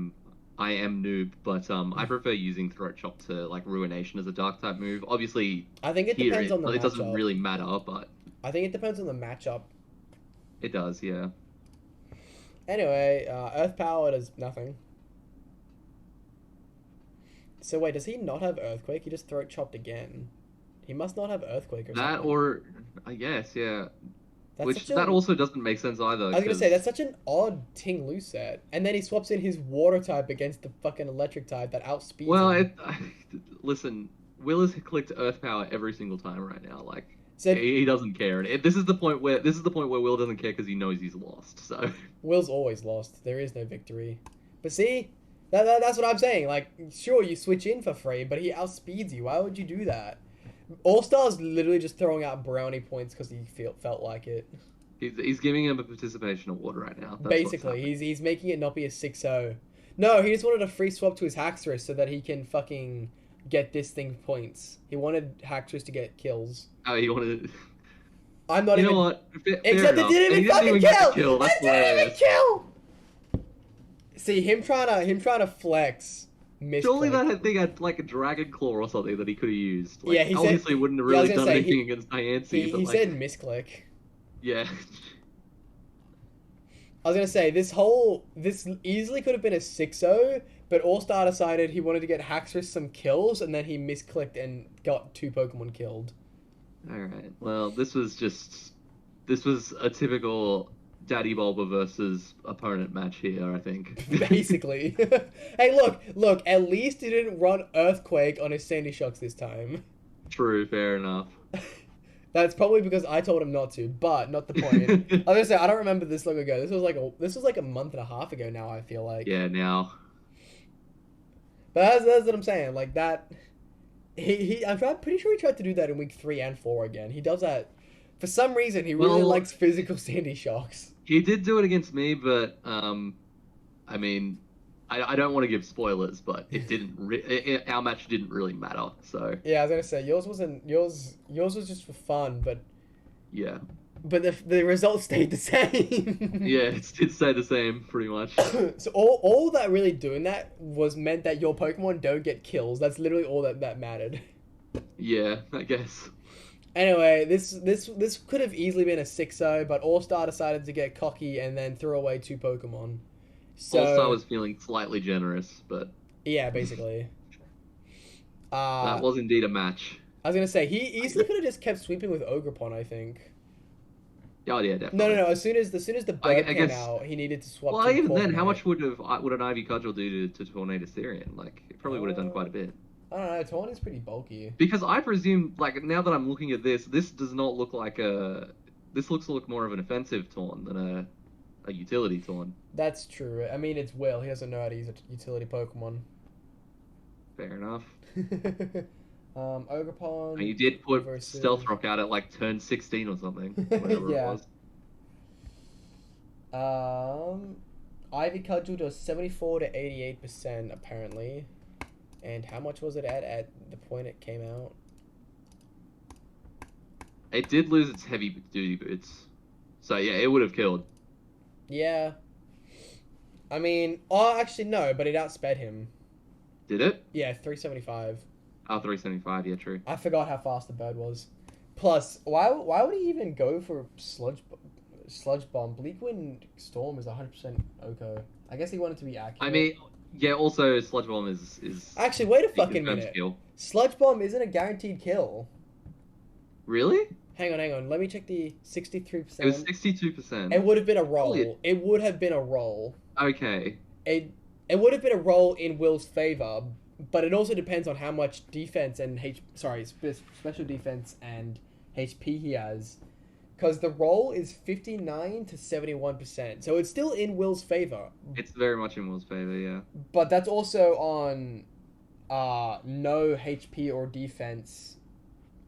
S2: am noob, but I prefer using Throat Chop to like Ruination as a dark type move. Obviously,
S1: I think it depends on the matchup.
S2: It doesn't really matter, but
S1: I think it depends on the matchup.
S2: It does, yeah.
S1: Anyway, Earth Power does nothing. So wait, does he not have Earthquake? He just Throat Chopped again. He must not have Earthquake or something.
S2: That or, I guess, yeah.
S1: That's
S2: that also doesn't make sense either.
S1: I was gonna say, that's such an odd Tinglu set. And then he swaps in his Water type against the fucking Electric type that outspeeds him.
S2: Listen, Will has clicked Earth Power every single time right now. Like,
S1: so,
S2: he doesn't care. This is the point where Will doesn't care because he knows he's lost. So
S1: Will's always lost. There is no victory. But see, that's what I'm saying. Like, sure, you switch in for free, but he outspeeds you. Why would you do that? All-Star's literally just throwing out brownie points because he felt like it.
S2: He's giving him a participation award right now.
S1: Basically, he's making it not be a 6-0. No, he just wanted a free swap to his Haxorus so that he can fucking get this thing points. He wanted Haxorus to get kills.
S2: Oh, he wanted...
S1: I'm not even...
S2: You know what?
S1: Except it didn't even fucking kill! It didn't even kill! See, him trying to flex...
S2: Surely that thing had like a Dragon Claw or something that he could have used. Like,
S1: yeah, he
S2: obviously wouldn't have really done anything against Diancie.
S1: He said misclick.
S2: Yeah.
S1: I was gonna say this easily could have been a 6-0, but All-Star decided he wanted to get Haxorus some kills, and then he misclicked and got 2 Pokemon killed.
S2: Alright, well, this was a typical Daddy Bulba versus opponent match here, I think.
S1: Basically. Hey, look, at least he didn't run Earthquake on his Sandy Shocks this time.
S2: True, fair enough.
S1: That's probably because I told him not to, but not the point. I was gonna say, I don't remember this long ago. This was like a month and a half ago now, I feel like.
S2: Yeah, now.
S1: But that's what I'm saying, like that... I'm pretty sure he tried to do that in week 3 and 4 again. He does that... For some reason, he really likes physical Sandy Shocks.
S2: He did do it against me, but I mean, I don't want to give spoilers, but it didn't. Our match didn't really matter. So
S1: yeah, I was gonna say yours wasn't. Yours was just for fun, but
S2: yeah.
S1: But the results stayed the same.
S2: Yeah, it stayed the same pretty much.
S1: So all that really doing that was meant that your Pokemon don't get kills. That's literally all that mattered.
S2: Yeah, I guess.
S1: Anyway, this could have easily been a 6-0, but All-Star decided to get cocky and then threw away 2 Pokemon. So,
S2: All-Star was feeling slightly generous, but...
S1: Yeah, basically.
S2: That was indeed a match.
S1: I was going to say, he easily could have just kept sweeping with Ogerpon, I think.
S2: Oh yeah, definitely.
S1: No. As soon as the bird
S2: I
S1: came
S2: guess.
S1: out, he needed to swap.
S2: Well,
S1: to
S2: even then, how
S1: Corviknight.
S2: much would an Ivy Cudgel do to Tornado Therian? Like, it probably would have done quite a bit.
S1: I don't know. Torn is pretty bulky.
S2: Because I presume, like, now that I'm looking at this, this does not look like a. This looks to look more of an offensive Taunt than a utility Taunt.
S1: That's true. I mean, it's Will. He doesn't know how to use a utility Pokemon.
S2: Fair enough.
S1: Ogerpon.
S2: And you did put
S1: versus...
S2: Stealth Rock out at like turn 16 or something. Whatever
S1: yeah.
S2: it was.
S1: Ivy Cudgel does 74 to 88% apparently. And how much was it at the point it came out?
S2: It did lose its heavy duty boots. So yeah, it would have killed.
S1: Yeah. I mean, oh, actually no, but it outsped him.
S2: Did it?
S1: Yeah, 375.
S2: Oh, 375, yeah, true.
S1: I forgot how fast the bird was. Plus, why would he even go for Sludge Bomb? Bleak Wind Storm is 100% Oko. I guess he wanted to be accurate.
S2: I mean, yeah, also Sludge Bomb is
S1: actually, wait a fucking minute.
S2: Kill.
S1: Sludge Bomb isn't a guaranteed kill.
S2: Really?
S1: Hang on. Let me check the 63%.
S2: It was 62%.
S1: It would have been a roll. It would have been a roll.
S2: Okay.
S1: It would have been a roll in Will's favor, but it also depends on how much defense and special defense and HP he has. Because the roll is 59 to 71%, so it's still in Will's favor.
S2: It's very much in Will's favor, yeah.
S1: But that's also on no HP or defense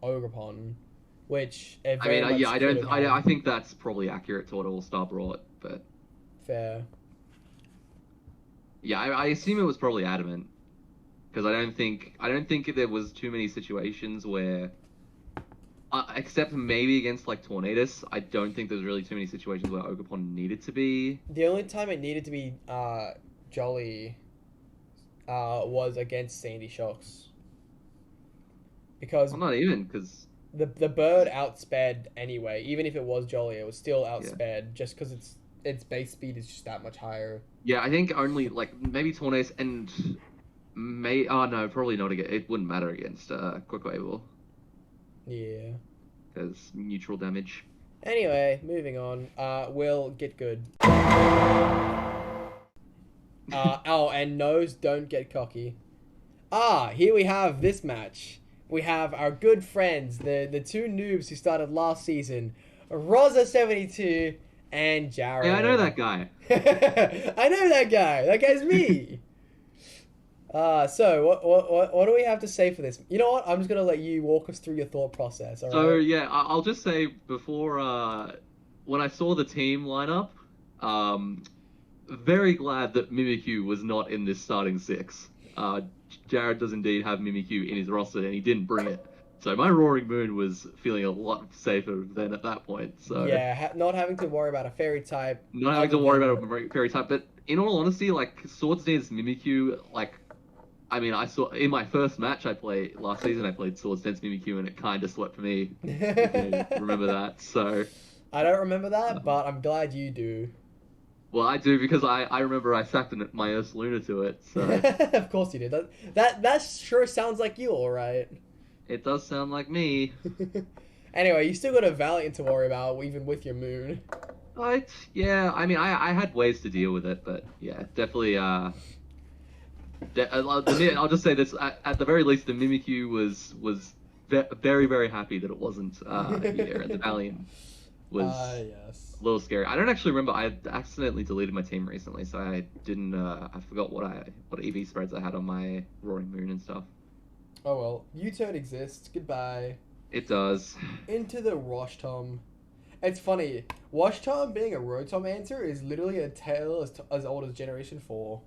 S1: Ogerpon, which
S2: I think that's probably accurate to what All-Star brought, but
S1: fair.
S2: Yeah, I assume it was probably adamant, because I don't think there was too many situations where. Except maybe against like Tornadus, I don't think there's really too many situations where Ogerpon needed to be.
S1: The only time it needed to be Jolly was against Sandy Shocks. Because
S2: I'm not even, because
S1: the bird outsped anyway. Even if it was Jolly, it was still outsped just because its base speed is just that much higher.
S2: Yeah, I think only like maybe Tornadus and probably not against. It wouldn't matter against Quaquaval.
S1: Yeah.
S2: There's neutral damage.
S1: Anyway, moving on. Will get good. And Nose, don't get cocky. Here we have this match. We have our good friends, the two noobs who started last season, Rosa72 and Jared.
S2: Yeah, I know that guy.
S1: I know that guy. That guy's me. So what do we have to say for this? You know what? I'm just gonna let you walk us through your thought process. All right?
S2: So yeah, I'll just say before when I saw the team lineup, very glad that Mimikyu was not in this starting six. Jared does indeed have Mimikyu in his roster, and he didn't bring it. So my Roaring Moon was feeling a lot safer than at that point. So
S1: yeah, not having to worry about a fairy type.
S2: Not having to worry about a fairy type, but in all honesty, like Swords Dance Mimikyu, like. I mean, I saw in my first match I played last season. I played Swords Dance Mimikyu, and it kind of swept for me. If you remember that? So
S1: I don't remember that, but I'm glad you do.
S2: Well, I do because I remember I sacked my Ursaluna to it. So
S1: of course you did. That sure sounds like you, all right.
S2: It does sound like me.
S1: Anyway, you still got a Valiant to worry about, even with your moon.
S2: Yeah. I mean, I had ways to deal with it, but yeah, definitely. I'll just say this: at the very least, the Mimikyu was very, very happy that it wasn't here, and the Valiant was
S1: yes.
S2: a little scary. I don't actually remember. I accidentally deleted my team recently, so I didn't. I forgot what EV spreads I had on my Roaring Moon and stuff.
S1: Oh well, U-turn exists. Goodbye.
S2: It does.
S1: Into the Roshtom. It's funny. Washtom being a Rotom answer is literally a tale as old as Generation 4.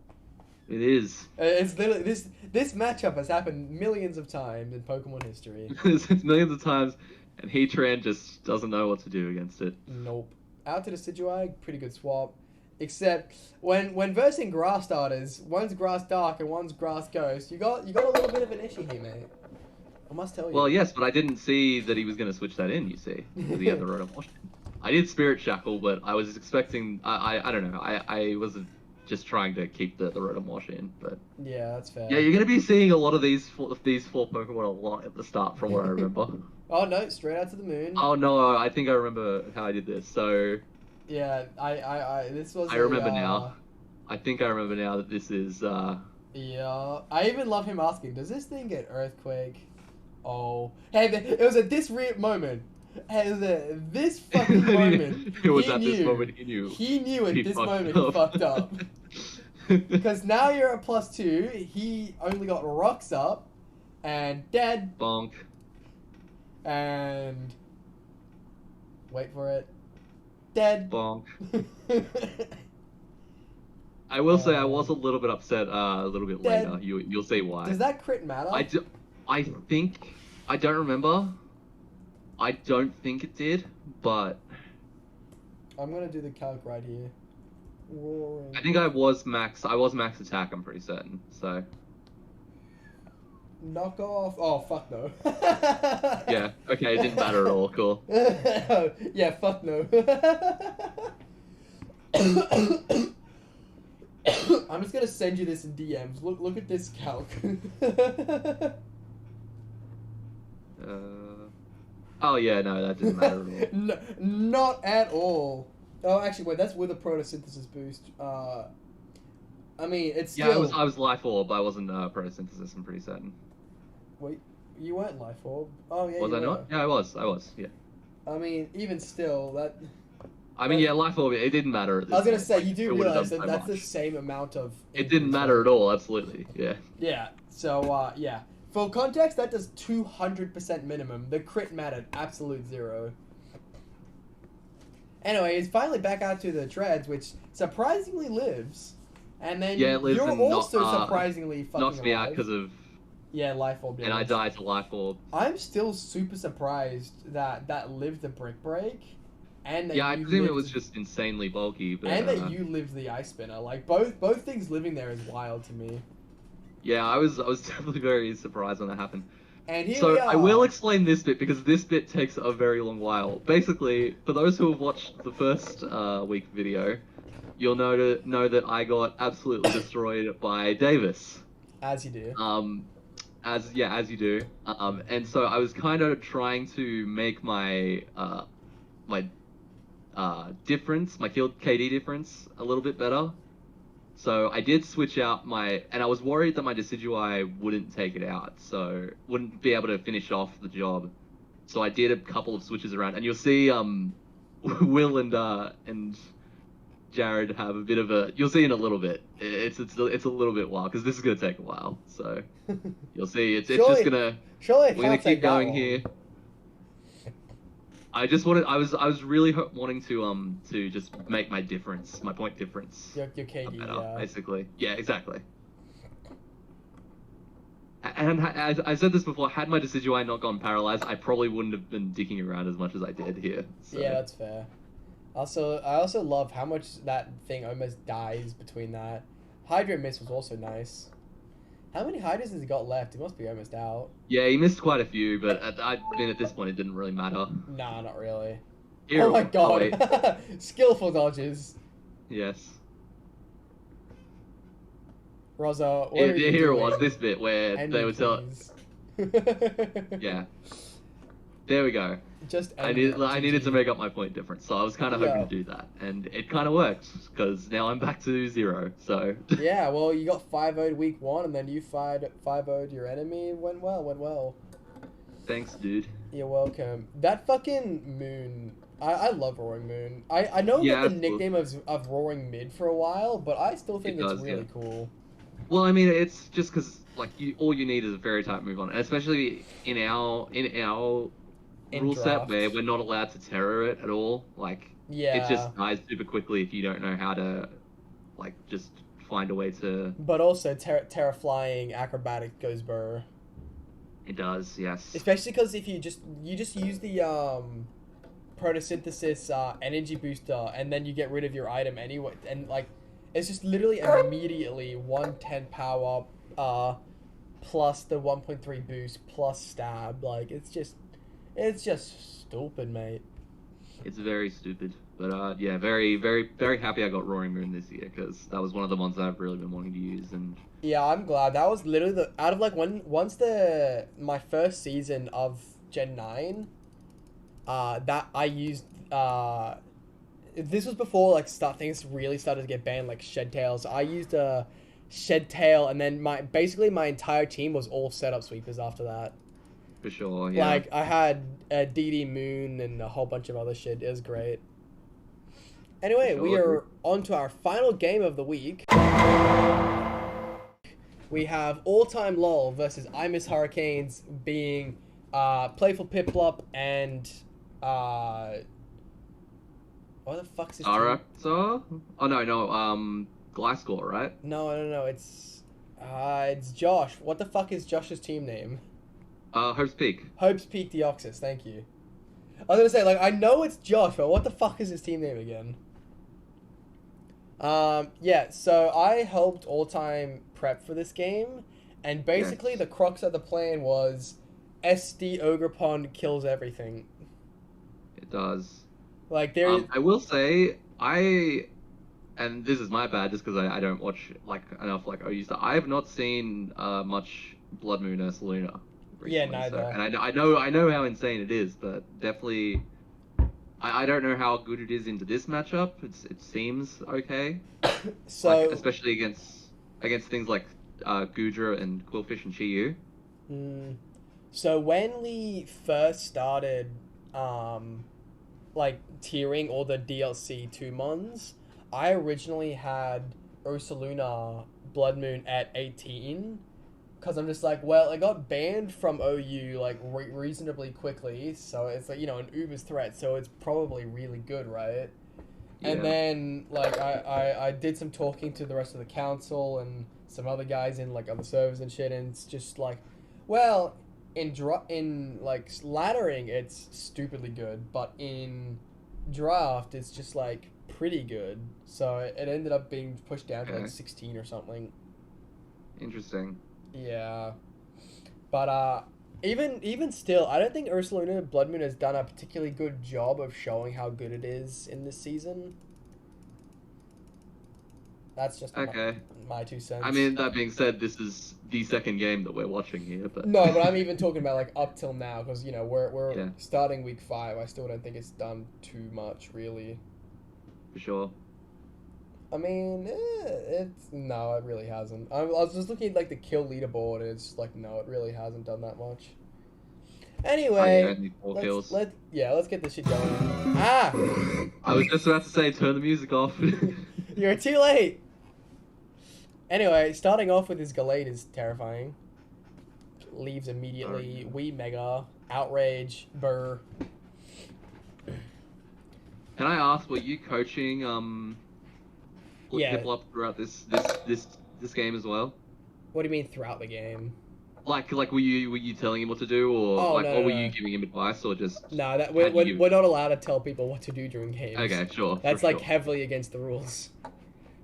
S2: It is.
S1: It's literally this matchup has happened millions of times in Pokemon history.
S2: It's millions of times, and Heatran just doesn't know what to do against it.
S1: Nope. Out to the Decidueye, pretty good swap. Except when versing Grass starters, one's Grass Dark and one's Grass Ghost, you got a little bit of an issue here, mate. I must tell you.
S2: Well, yes, but I didn't see that he was going to switch that in. You see, because he had the Rotom Washington. I did Spirit Shackle, but I was expecting. I don't know. I was just trying to keep the Rotom Wash in. But
S1: Yeah, that's fair.
S2: yeah, you're gonna be seeing a lot of these four Pokemon a lot at the start, from what I remember.
S1: Oh no, straight out to the moon.
S2: Oh no, I think I remember how I did this. So
S1: yeah, this was.
S2: I remember now. I think I remember now that this is.
S1: Yeah, I even love him asking, "Does this thing get Earthquake?" Oh, hey, it was at this moment. Hey, it was at this fucking moment.
S2: It was at this moment he knew.
S1: He knew at this moment he fucked up. Because now you're at +2. He only got Rocks up, and dead.
S2: Bonk.
S1: And wait for it. Dead.
S2: Bonk. I will say I was a little bit upset a little bit
S1: dead.
S2: later. You'll see why.
S1: Does that crit matter?
S2: I think I don't remember. I don't think it did, but
S1: I'm gonna do the calc right here. Roaring.
S2: I think I was max attack, I'm pretty certain. So
S1: knock off. Oh fuck no.
S2: yeah, okay, it didn't matter at all, cool.
S1: Yeah, fuck no. I'm just gonna send you this in DMs. Look at this calc.
S2: Oh yeah, no, that didn't matter at all.
S1: No, not at all. Oh, actually, wait, that's with a photosynthesis boost. I mean, it's still...
S2: Yeah, I was Life Orb, I wasn't photosynthesis, I'm pretty certain.
S1: Wait, you weren't Life Orb? Oh, yeah,
S2: was I not? Yeah, I was, yeah.
S1: I mean, even still, that...
S2: I mean, yeah, Life Orb, it didn't matter at this
S1: I was gonna
S2: point.
S1: say, you do realize that
S2: so
S1: that's
S2: much.
S1: the same amount of...
S2: It didn't matter at all, absolutely, yeah.
S1: Yeah, so, yeah. For context, that does 200% minimum. The crit mattered absolute 0. Anyway, it's finally back out to the treads, which surprisingly lives. And then
S2: yeah, it lives
S1: you're
S2: and
S1: also
S2: not,
S1: surprisingly fucking
S2: knocks me
S1: alive.
S2: out because of...
S1: Yeah, Life Orb.
S2: And I died to Life Orb.
S1: I'm still super surprised that lived the Brick Break. And that
S2: Yeah, I
S1: you
S2: presume it
S1: lived-
S2: was just insanely bulky, but...
S1: And that you lived the Ice Spinner. Like, both things living there is wild to me.
S2: Yeah, I was definitely very surprised when that happened.
S1: And here
S2: So
S1: we are.
S2: I will explain this bit because this bit takes a very long while. Basically, for those who have watched the first week video, you'll know that I got absolutely destroyed by Davis.
S1: As you do.
S2: As you do. And so I was kind of trying to make my difference, my field KD difference, a little bit better. So I did switch out and I was worried that my Decidueye wouldn't take it out, so wouldn't be able to finish off the job. So I did a couple of switches around, and you'll see Will and Jared have a bit of a. You'll see in a little bit. It's a little bit wild because this is gonna take a while. So you'll see. It's just gonna.
S1: Surely
S2: We're gonna keep going here. I was really wanting to just make my difference, my point difference.
S1: Your KD,
S2: better,
S1: yeah.
S2: basically. Yeah, exactly. And as I said this before, had my Decidueye not gone paralyzed, I probably wouldn't have been dicking around as much as I did here. So.
S1: Yeah, that's fair. I also love how much that thing almost dies between that. Hydro Miss was also nice. How many Hydras has he got left? He must be almost out.
S2: Yeah, he missed quite a few, but I mean, at this point, it didn't really matter.
S1: Nah, not really.
S2: Here,
S1: oh my god.
S2: Oh,
S1: Skillful dodges.
S2: yes.
S1: Rosa,
S2: Here it was, this bit where
S1: End
S2: they
S1: me,
S2: would tell...
S1: please.
S2: Yeah. There we go.
S1: Just
S2: I needed to make up my point difference, so I was kind of hoping to do that, and it kind of worked because now I'm back to 0. So
S1: yeah, well, you got 5-0'd week 1, and then you 5-0'd your enemy. Went well.
S2: Thanks, dude.
S1: You're welcome. That fucking moon. I love Roaring Moon. I know
S2: Yeah,
S1: that the nickname of Roaring Mid for a while, but I still think it's really
S2: yeah.
S1: cool.
S2: Well, I mean, it's just because like all you need is a fairy type move on, and especially in our rule set where we're not allowed to terror it at all. Like,
S1: yeah,
S2: it just dies super quickly if you don't know how to, like, just find a way to.
S1: But also, Terra Flying Acrobatic goes burr.
S2: It does, yes.
S1: Especially because if you just use the photosynthesis energy booster, and then you get rid of your item anyway, and like, it's just literally immediately 110 power, plus the 1.3 boost plus stab. Like, it's just stupid, mate.
S2: It's very stupid. But yeah, very, very, very happy I got Roaring Moon this year because that was one of the ones I've really been wanting to use. And
S1: Yeah, I'm glad. That was literally the out of like once my first season of Gen 9, that I used this was before like things really started to get banned, like Shed Tail. So I used a Shed Tail, and then basically my entire team was all setup sweepers after that.
S2: for sure, yeah.
S1: Like I had a DD Moon and a whole bunch of other shit. It was great. Anyway,
S2: Sure.
S1: we are on to our final game of the week. We have All-Time LOL versus I Miss Hurricanes being Playful Piplup and what the fuck's his team?
S2: Staraptor? Oh no, Gliscor, right?
S1: No, it's Josh. What the fuck is Josh's team name?
S2: Hope's Peak.
S1: Hope's Peak Deoxys, thank you. I was gonna say, like, I know it's Josh, but what the fuck is his team name again? Yeah, so I helped All-Time prep for this game, and basically
S2: Yes.
S1: the crux of the plan was SD Ogre Pond kills everything.
S2: It does.
S1: Like, there is...
S2: I will say, and this is my bad just because I don't watch like enough like OU stuff. I have not seen much Blood Moon Ursaluna recently.
S1: Yeah, neither.
S2: So, and I know how insane it is, but definitely I don't know how good it is into this matchup. It seems okay.
S1: So
S2: like, especially against things like Gudra and Quillfish and Chi-Yu.
S1: So when we first started like tiering all the DLC 2 mons, I originally had Ursaluna Blood Moon at 18 because I'm just like, well, it got banned from OU like reasonably quickly, so it's like, you know, an Uber's threat, so it's probably really good, right?
S2: Yeah.
S1: And then like I did some talking to the rest of the council and some other guys in like other servers and shit, and it's just like, well, in like laddering it's stupidly good, but in draft it's just like pretty good. So it ended up being pushed down to like 16 or something.
S2: Interesting.
S1: Yeah. But even still, I don't think Ursaluna Blood Moon has done a particularly good job of showing how good it is in this season. That's just my 2 cents.
S2: I mean, that being said, this is the second game that we're watching here, but
S1: no, but I'm even talking about like up till now, because you know we're
S2: Yeah.
S1: starting week 5. I still don't think it's done too much, really.
S2: for sure.
S1: I mean, it really hasn't. I was just looking at like the kill leaderboard, and it's like, no, it really hasn't done that much. Anyway,
S2: only 4 kills.
S1: let's get this shit going. Ah,
S2: I was just about to say, turn the music off.
S1: you're too late. Anyway, starting off with his Galade is terrifying. Leaves immediately. Wee Mega, Outrage, Burr.
S2: Can I ask, were you coaching
S1: Yeah.
S2: Piplup throughout this game as well?
S1: What do you mean throughout the game?
S2: Like were you telling him what to do, or
S1: no,
S2: were
S1: no.
S2: you giving him advice, or just?
S1: No, that
S2: Had you-
S1: we're not allowed to tell people what to do during games.
S2: Okay, sure.
S1: That's
S2: for
S1: like
S2: sure.
S1: heavily against the rules.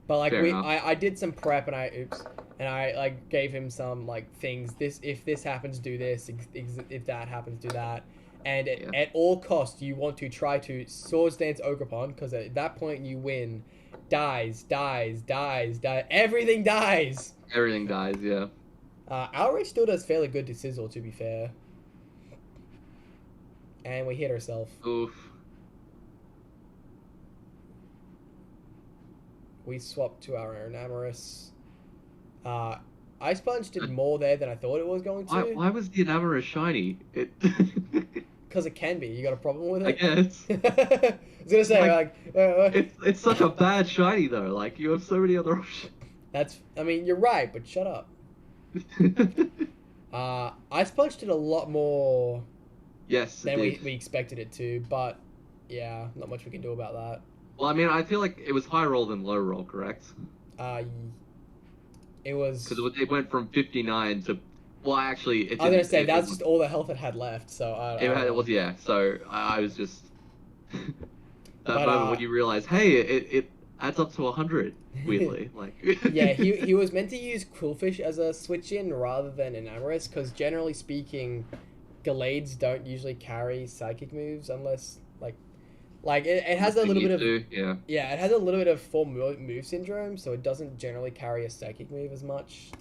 S1: But like
S2: Fair enough.
S1: I did some prep and I like gave him some like things. If this happens, do this. If that happens, do that. And at all costs, you want to try to Swords Dance Ogerpon, because at that point you win. Dies. Everything dies.
S2: Everything dies, yeah.
S1: Outrage still does fairly good to Sizzle, to be fair. And we hit ourselves.
S2: Oof.
S1: We swapped to our Enamorous. Ice Punch did more there than I thought it was going to.
S2: Why was the Enamorous shiny? It.
S1: Because it can be. You got a problem with it?
S2: I guess.
S1: I was gonna say
S2: It's such a bad shiny though. Like you have so many other options.
S1: I mean, you're right, but shut up. Ice Punch did a lot more.
S2: Yes.
S1: Than we expected it to, but yeah, not much we can do about that.
S2: Well, I mean, I feel like it was high roll than low roll, correct?
S1: It was.
S2: Because it went from 59 to. Well, actually, it.
S1: I was gonna say that's just all the health it had left. So
S2: it was yeah. So I was just. That moment when you realize, hey, it adds up to 100. Weirdly, like.
S1: Yeah, he was meant to use Quillfish as a switch in rather than Enamorous, because generally speaking, Galades don't usually carry psychic moves unless like Like it has a little bit of
S2: yeah.
S1: Yeah, it has a little bit of full move syndrome, so it doesn't generally carry a psychic move as much.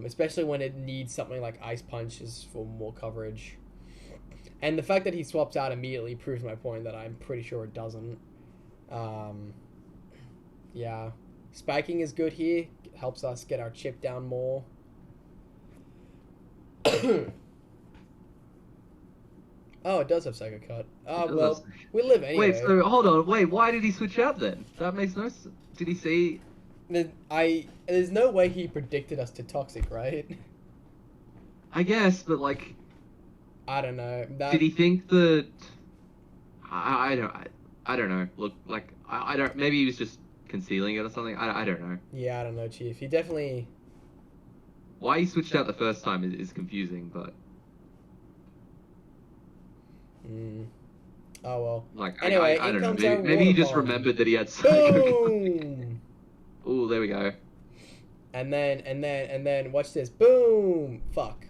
S1: Especially when it needs something like Ice Punches for more coverage. And the fact that he swaps out immediately proves my point that I'm pretty sure it doesn't. Yeah. Spiking is good here. It helps us get our chip down more. Oh, it does have Psycho Cut. Oh, well, we live anyway.
S2: Wait, so hold on. Wait, why did he switch out then? That makes no sense. Did he see...
S1: There's no way he predicted us to Toxic, right?
S2: I guess, but like...
S1: I don't know.
S2: Did he think that... I don't know. Look, like, I don't... Maybe he was just concealing it or something. I don't know.
S1: Yeah, I don't know, Chief. He definitely...
S2: Why he switched out the first time is confusing, but...
S1: Oh, well.
S2: Like,
S1: anyway,
S2: I don't know. Maybe he just remembered that he had
S1: Boom!
S2: Ooh, there we go.
S1: And then, watch this. Boom! Fuck.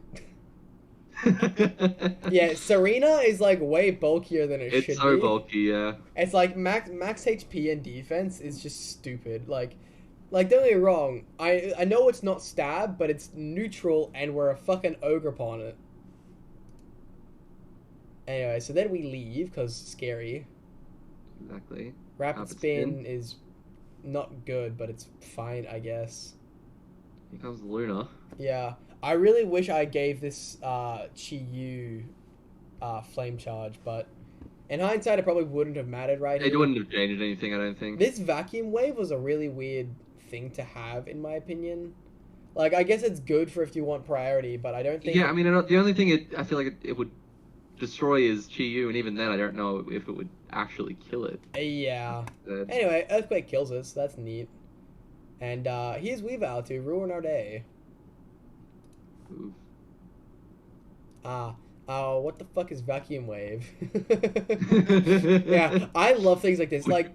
S1: Yeah, Serena is like way bulkier than it should be.
S2: It's so bulky, yeah.
S1: It's like max HP and defense is just stupid. Like don't get me wrong. I know it's not stab, but it's neutral, and we're a fucking ogre upon it. Anyway, so then we leave because scary.
S2: Exactly.
S1: Rapid spin is not good, but it's fine, I guess.
S2: Here comes Luna.
S1: Yeah. I really wish I gave this Chi-Yu flame charge, but in hindsight, it probably wouldn't have mattered, right?
S2: It wouldn't have changed anything, I don't think.
S1: This vacuum wave was a really weird thing to have, in my opinion. Like, I guess it's good for if you want priority, but I don't think...
S2: Yeah, I mean, the only thing I feel like it would destroy is Chi-Yu, and even then, I don't know if it would actually kill it.
S1: Yeah. Anyway, Earthquake kills us. That's neat. And here's Weavile to ruin our day.
S2: Oof.
S1: What the fuck is Vacuum Wave? Yeah, I love things like this. Like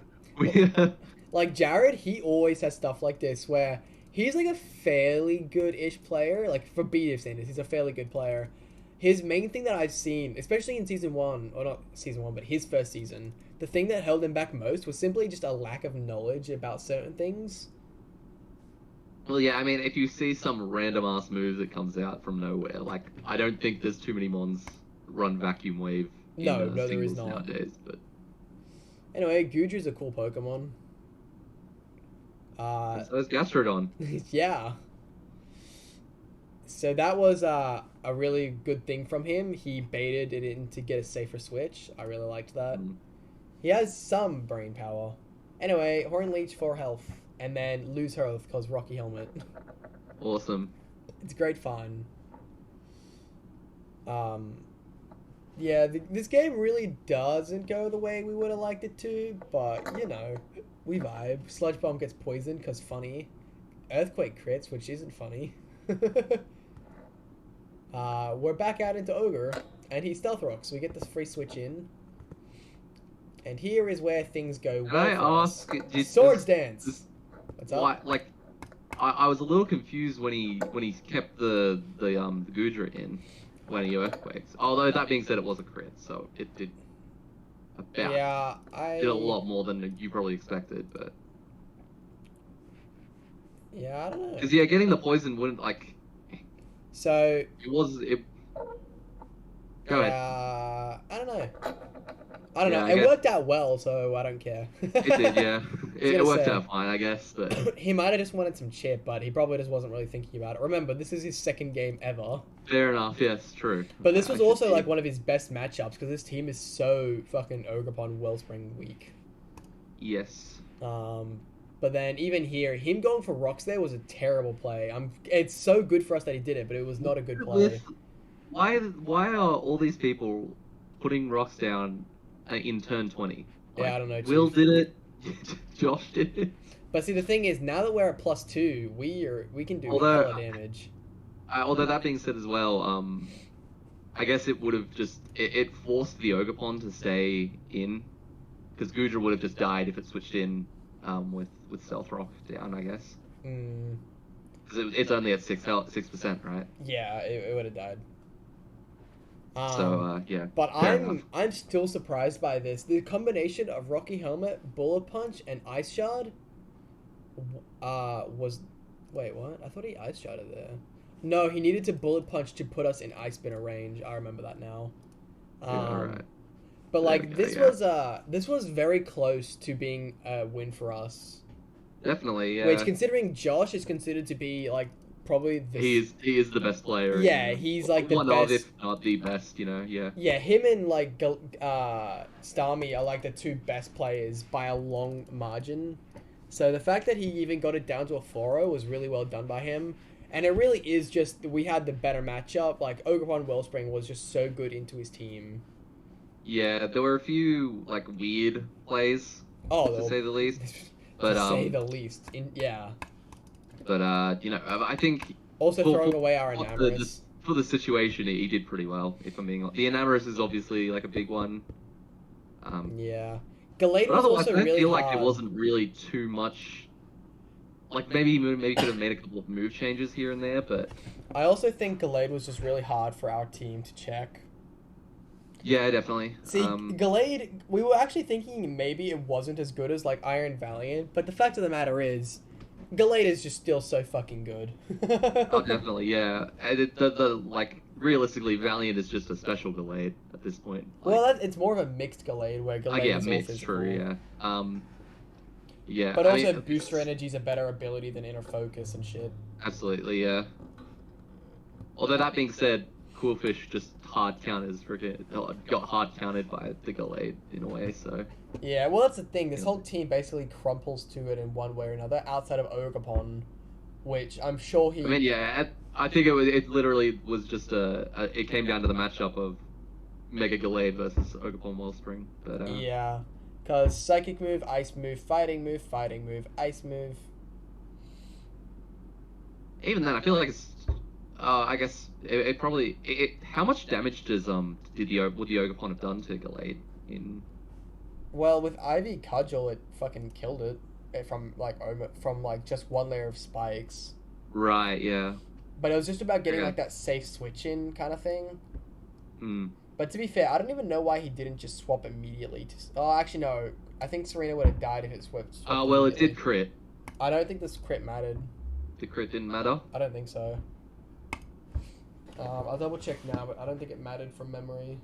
S1: Jared, he always has stuff like this where he's like a fairly good-ish player. Like for BDF standards, he's a fairly good player. His main thing that I've seen, especially in Season 1, or not Season 1, but his first season, the thing that held him back most was simply just a lack of knowledge about certain things.
S2: Well, yeah, I mean, if you see some random-ass move that comes out from nowhere, like, I don't think there's too many mons run Vacuum Wave
S1: No, there is not.
S2: Nowadays, but...
S1: Anyway, Goodru's a cool Pokemon.
S2: So is Gastrodon.
S1: Yeah. So that was a really good thing from him. He baited it in to get a safer switch. I really liked that. He has some brain power. Anyway, Horn Leech for health. And then lose health because Rocky Helmet.
S2: Awesome.
S1: It's great fun. Yeah, this game really doesn't go the way we would have liked it to, but, you know, we vibe. Sludge Bomb gets poisoned because funny. Earthquake crits, which isn't funny. We're back out into Ogre, and he Stealth Rocks, so we get this free switch in. And here is where things go well.
S2: Can I ask...
S1: Swords Dance! What's up?
S2: Why, like, I was a little confused when he kept the Goodra in when he Earthquakes. Although that being said, it was a crit, so it did did a lot more than you probably expected, but...
S1: Yeah, I don't know.
S2: Because, yeah, getting the poison wouldn't, like...
S1: So...
S2: Go ahead.
S1: I don't know. It worked out well, so I don't care.
S2: It did, yeah. It worked out fine, I guess, but...
S1: He might have just wanted some chip, but he probably just wasn't really thinking about it. Remember, this is his second game ever.
S2: Fair enough, yes, true.
S1: But this was also, like, one of his best matchups, because this team is so fucking Ogerpon Wellspring weak.
S2: Yes.
S1: But then, even here, him going for rocks there was a terrible play. It's so good for us that he did it, but it was not a good play.
S2: Why are all these people putting rocks down in turn 20? Like,
S1: yeah, I don't know.
S2: Will did it. Josh did it.
S1: But see, the thing is, now that we're at +2, we can do a lot of damage.
S2: Although that being said as well, I guess it would have just it forced the Ogerpon to stay in, because Goodra would have just died if it switched in with Stealth Rock down, I guess. Because it's only at 6%, right?
S1: Yeah, it would have died.
S2: Yeah.
S1: But
S2: Fair enough.
S1: I'm still surprised by this. The combination of Rocky Helmet, Bullet Punch, and Ice Shard was... Wait, what? I thought he Ice Sharded there. No, he needed to Bullet Punch to put us in Ice Spinner range. I remember that now.
S2: Yeah, right.
S1: But like
S2: Okay,
S1: this was very close to being a win for us.
S2: Definitely, yeah.
S1: Which, considering Josh is considered to be like probably the
S2: He is the best player.
S1: Yeah, he's like the
S2: one
S1: best.
S2: of, if not the best, yeah.
S1: Yeah, him and like Starmie are like the two best players by a long margin. So the fact that he even got it down to a 4-0 was really well done by him. And it really is just we had the better matchup. Like Ogerpon Wellspring was just so good into his team.
S2: Yeah, there were a few like weird plays, to say the least. But
S1: to say the least,
S2: But I think
S1: also throwing away our Enamorus.
S2: For the situation, he did pretty well. If I'm being honest, the Enamorus is obviously like a big one.
S1: Yeah, Galarian was also really hard.
S2: I feel like there wasn't really too much. Like maybe could have made a couple of move changes here and there, but
S1: I also think Galarian was just really hard for our team to check.
S2: Yeah, definitely.
S1: See, Galarian, we were actually thinking maybe it wasn't as good as like Iron Valiant, but the fact of the matter is, Galarian is just still so fucking good.
S2: Oh, definitely, yeah. And like realistically, Valiant is just a special Galarian at this point. Like,
S1: well, it's more of a mixed Galarian where Galarian is all physical.
S2: True, yeah. Yeah.
S1: But also, Booster Energy is a better ability than Inner Focus and shit.
S2: Absolutely, yeah. Although that being said, Coolfish just hard counters got hard countered by the Galarian in a way, so...
S1: Yeah, well, that's the thing. This whole team basically crumples to it in one way or another, outside of Ogerpon, which I'm sure he...
S2: I mean, yeah, I think it literally was just it came down to the matchup of Mega Galarian versus Ogerpon Wellspring, but...
S1: Yeah, because Psychic move, Ice move, Fighting move, Ice move...
S2: Even then, I feel like it's... I guess it probably... how much damage would the Ogerpon have done to Galarian in...
S1: Well, with Ivy Cudgel, it fucking killed it from just one layer of spikes.
S2: Right, yeah.
S1: But it was just about getting like that safe switch in kind of thing.
S2: Hmm.
S1: But to be fair, I don't even know why he didn't just swap immediately. Actually, no. I think Serena would have died if it swapped.
S2: Well, it did crit.
S1: I don't think this crit mattered.
S2: The crit didn't matter?
S1: I don't think so. I'll double check now, but I don't think it mattered from memory.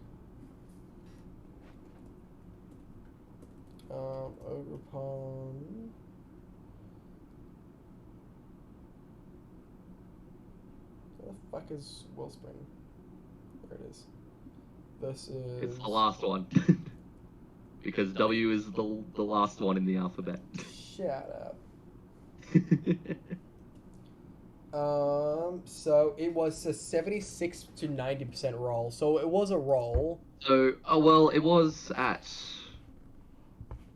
S1: Ogerpon. Where the fuck is Wellspring? There it is. This is...
S2: It's the last one. Because W is the last one in the alphabet.
S1: Shut up. So it was a 76 to 90% roll. So it was a roll.
S2: So, it was at...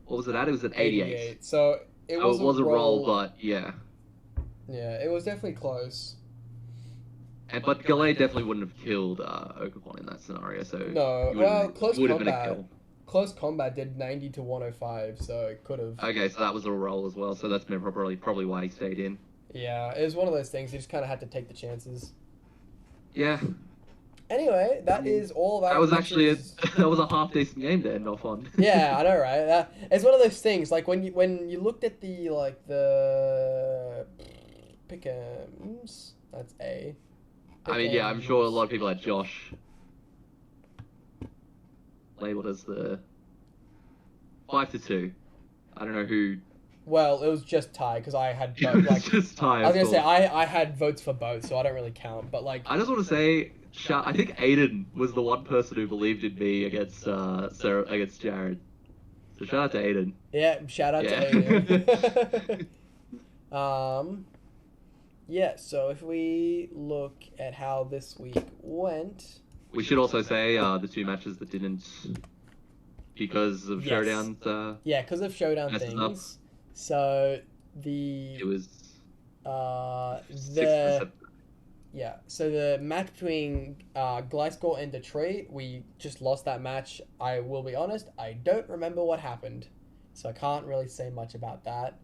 S2: What was it at? It was at 88.
S1: So it was
S2: a roll, but yeah.
S1: Yeah, it was definitely close.
S2: But Galarian definitely wouldn't have killed Ogerpon in that scenario, so...
S1: No, well, close
S2: been a
S1: combat.
S2: kill.
S1: Close combat did 90 to 105, so it could have...
S2: Okay, so that was a roll as well, so that's probably why he stayed in.
S1: Yeah, it was one of those things, you just kind of had to take the chances.
S2: Yeah.
S1: Anyway, that is all about...
S2: That was actually that was a half-decent game to end off on.
S1: Yeah, I know, right? It's one of those things, like, when you looked at the pick'ems, that's A.
S2: I mean, yeah, I'm sure a lot of people had Josh labeled as the 5-2. I don't know who...
S1: Well, it was just tie, because I had both, like...
S2: just tie,
S1: I was going to say, I had votes for both, so I don't really count, but, like...
S2: I just want to say, I think Aiden was the one person who believed in me against Jared. So shout out to Aiden.
S1: Yeah, shout out to Aiden. Yeah, so if we look at how this week went...
S2: We should also say the two matches that didn't... Because of Showdowns...
S1: yeah, because of Showdown things. Up. So,
S2: It was...
S1: Yeah, so the match between Gliscor and Detroit, we just lost that match. I will be honest, I don't remember what happened. So I can't really say much about that.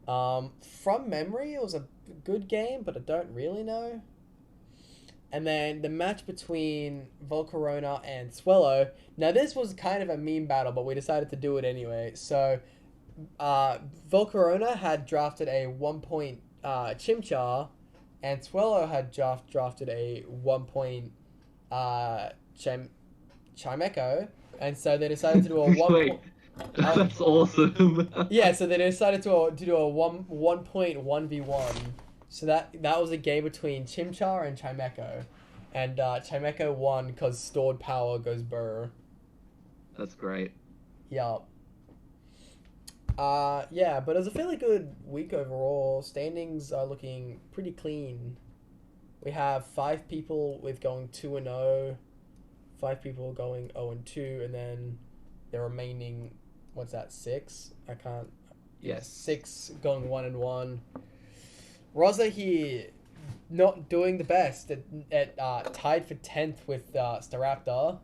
S1: From memory, it was a good game, but I don't really know. And then the match between Volcarona and Swellow. Now this was kind of a meme battle, but we decided to do it anyway. So, Volcarona had drafted a 1-point Chimchar, and Swellow had drafted a 1-point Chimecho, and so they decided to do a one.
S2: Wait, that's awesome.
S1: Yeah, so they decided to do a 1-point 1v1. So that was a game between Chimchar and Chimecho, and Chimecho won because stored power goes burr.
S2: That's great.
S1: Yup. Yeah, but it was a fairly good week overall. Standings are looking pretty clean. We have 5 people with going 2-0, 5 people going 0-2, and then the remaining, what's that, 6? I can't.
S2: Yes.
S1: 6 going 1-1. Rosa here, not doing the best at tied for 10th with Staraptor.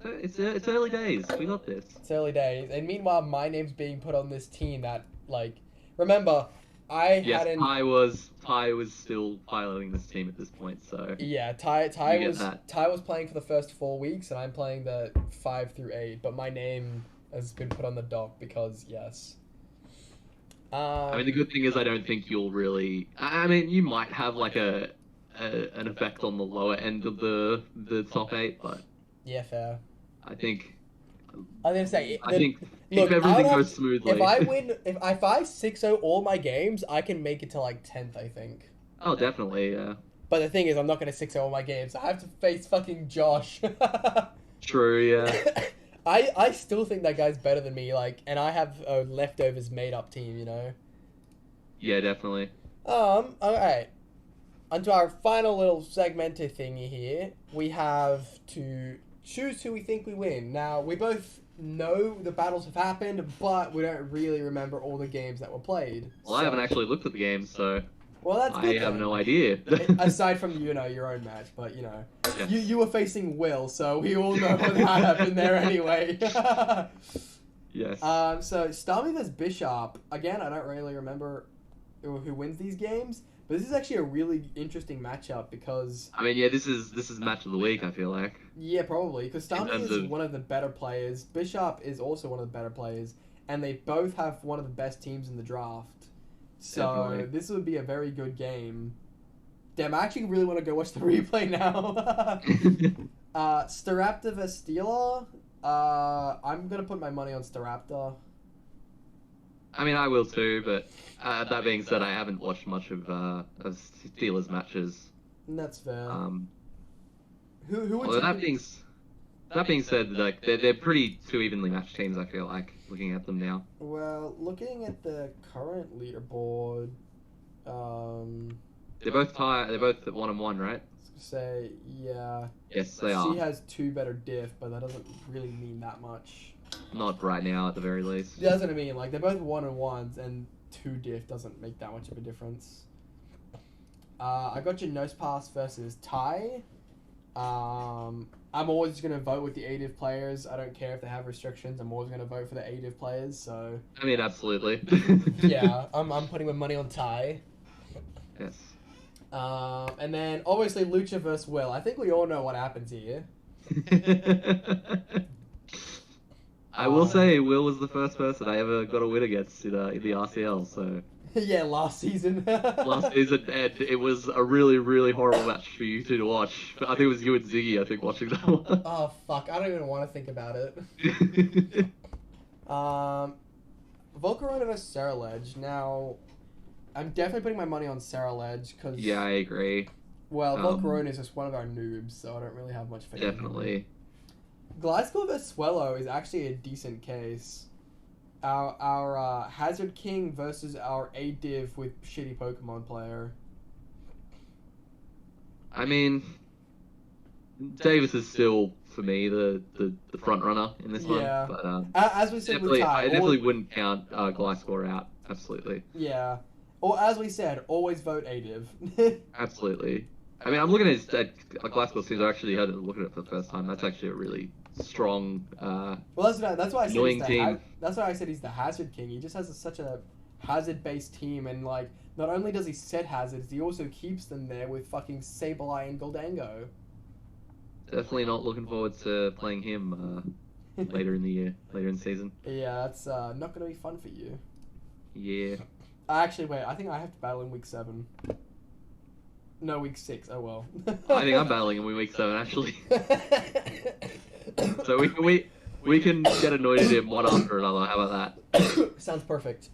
S2: It's early days. We got this.
S1: It's early days, and meanwhile, my name's being put on this team that, like, remember, I hadn't.
S2: Ty was still piloting this team at this point, so.
S1: Yeah, Ty was playing for the first 4 weeks, and I'm playing the 5 through 8. But my name has been put on the dock because yes.
S2: I mean, the good thing is I don't think you'll really. I mean, you might have like an effect on the lower end of the top 8, but.
S1: Yeah, fair.
S2: I think.
S1: I was gonna say.
S2: Look, if everything goes smoothly.
S1: If I win, if I 6-0 all my games, I can make it to like 10th, I think.
S2: Oh, definitely, yeah.
S1: But the thing is, I'm not gonna 6-0 all my games. I have to face fucking Josh.
S2: True, yeah.
S1: I still think that guy's better than me, like, and I have a leftovers made up team, you know.
S2: Yeah, definitely.
S1: Alright. Onto our final little segmented thingy here. We have to choose who we think we win. Now, we both know the battles have happened, but we don't really remember all the games that were played.
S2: Well, I haven't actually looked at the game, so.
S1: Well, that's good.
S2: I have no idea.
S1: Aside from, you know, your own match, but, you know.
S2: Yeah.
S1: You were facing Will, so we all know what happened there anyway.
S2: Yes.
S1: So, Starmie vs. Bisharp. Again, I don't really remember who wins these games. But this is actually a really interesting matchup because...
S2: I mean, yeah, this is match of the week, I feel like.
S1: Yeah, probably. Because Starmie is one of the better players. Bisharp is also one of the better players. And they both have one of the best teams in the draft. So,
S2: Definitely.
S1: This would be a very good game. Damn, I actually really want to go watch the replay now. Staraptor vs. Steeler. I'm going to put my money on Staraptor.
S2: I mean, I will too, but that being said, I haven't watched much of Steelers matches.
S1: That's fair.
S2: Who would that being said, like they're pretty two evenly matched teams. I feel like looking at them now.
S1: Well, looking at the current leaderboard,
S2: they're both tied. They're both at 1-1, right?
S1: Say yeah.
S2: Yes, they are.
S1: She has 2 better diff, but that doesn't really mean that much.
S2: Not right now, at the very least.
S1: Yeah, that's what I mean. Like, they're both 1-1s, and 2 diff doesn't make that much of a difference. I got your Nosepass versus Ty. I'm always going to vote with the A-div players. I don't care if they have restrictions. I'm always going to vote for the A-div players, so...
S2: I mean, absolutely.
S1: Yeah, I'm putting my money on Ty.
S2: Yes.
S1: And then, obviously, Lucha versus Will. I think we all know what happens here.
S2: I will say, Will was the first person I ever got a win against in the RCL, so...
S1: Yeah, last season.
S2: Last season, and it was a really, really horrible match for you two to watch. I think it was you and Ziggy, watching that one.
S1: Oh, fuck. I don't even want to think about it. Volcarona vs. Ceruledge. Now, I'm definitely putting my money on Ceruledge, because...
S2: Yeah, I agree.
S1: Well, Volcarona is just one of our noobs, so I don't really have much faith.
S2: Definitely.
S1: Gliscors vs. Swellow is actually a decent case. Our Hazard King versus our A-Div with shitty Pokemon player.
S2: I mean, Davis is still, for me, the front runner in this one. But
S1: as we said with Ty,
S2: I definitely wouldn't count Gliscor out. Absolutely.
S1: Yeah. Or as we said, always vote A-Div.
S2: Absolutely. I mean, I'm looking at Gliscor seems I actually had to look at it for the first time. That's actually a really strong.
S1: Well, that's why I said
S2: team.
S1: that's why I said he's the Hazard King. He just has such a hazard-based team, and like not only does he set hazards, he also keeps them there with fucking Sableye and Goldango.
S2: Definitely not looking forward to playing him later in the year, later in the season.
S1: Yeah, that's not gonna be fun for you.
S2: Yeah.
S1: Actually, wait. I think I have to battle in week 7. No, week 6. Oh well.
S2: I think I'm battling in week 7 actually. So we can get annoyed at him one after another. How about that?
S1: Sounds perfect.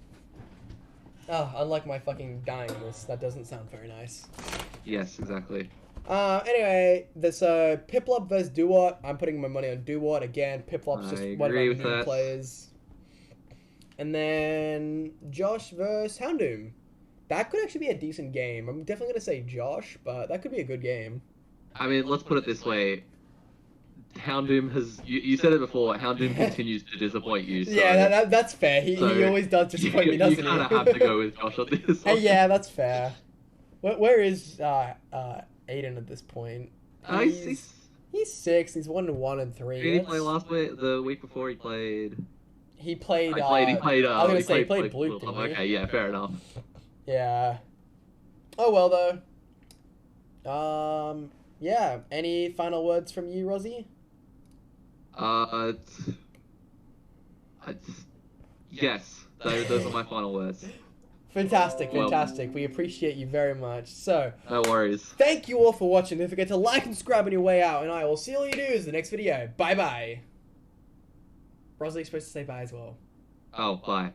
S1: Oh, unlike my fucking dying list, that doesn't sound very nice.
S2: Yes, exactly.
S1: Anyway, this Piplup versus Dewott. I'm putting my money on Dewott again. Piplup's just one of my new players. And then Josh versus Houndoom. That could actually be a decent game. I'm definitely gonna say Josh, but that could be a good game.
S2: I mean, let's put it this way. Houndoom has... You said it before, Houndoom continues to disappoint you. So,
S1: yeah, that's fair. He always does disappoint me, doesn't he?
S2: You kind of have to go with Josh on this one.
S1: Yeah, that's fair. Where is Aiden at this point? He's 6. He's 1-1 and 3.
S2: Did he play last week? The week before he played...
S1: He played...
S2: I was going to
S1: say he played Blue, didn't he?
S2: Okay, yeah, fair enough.
S1: Yeah. Oh, well, though. Yeah. Any final words from you, Rosie?
S2: Yes. Those are my final words.
S1: Fantastic. We appreciate you very much. So,
S2: no worries.
S1: Thank you all for watching. Don't forget to like and subscribe on your way out, and I will see all you dudes in the next video. Bye-bye. Rosie's supposed to say bye as well.
S2: Oh, bye.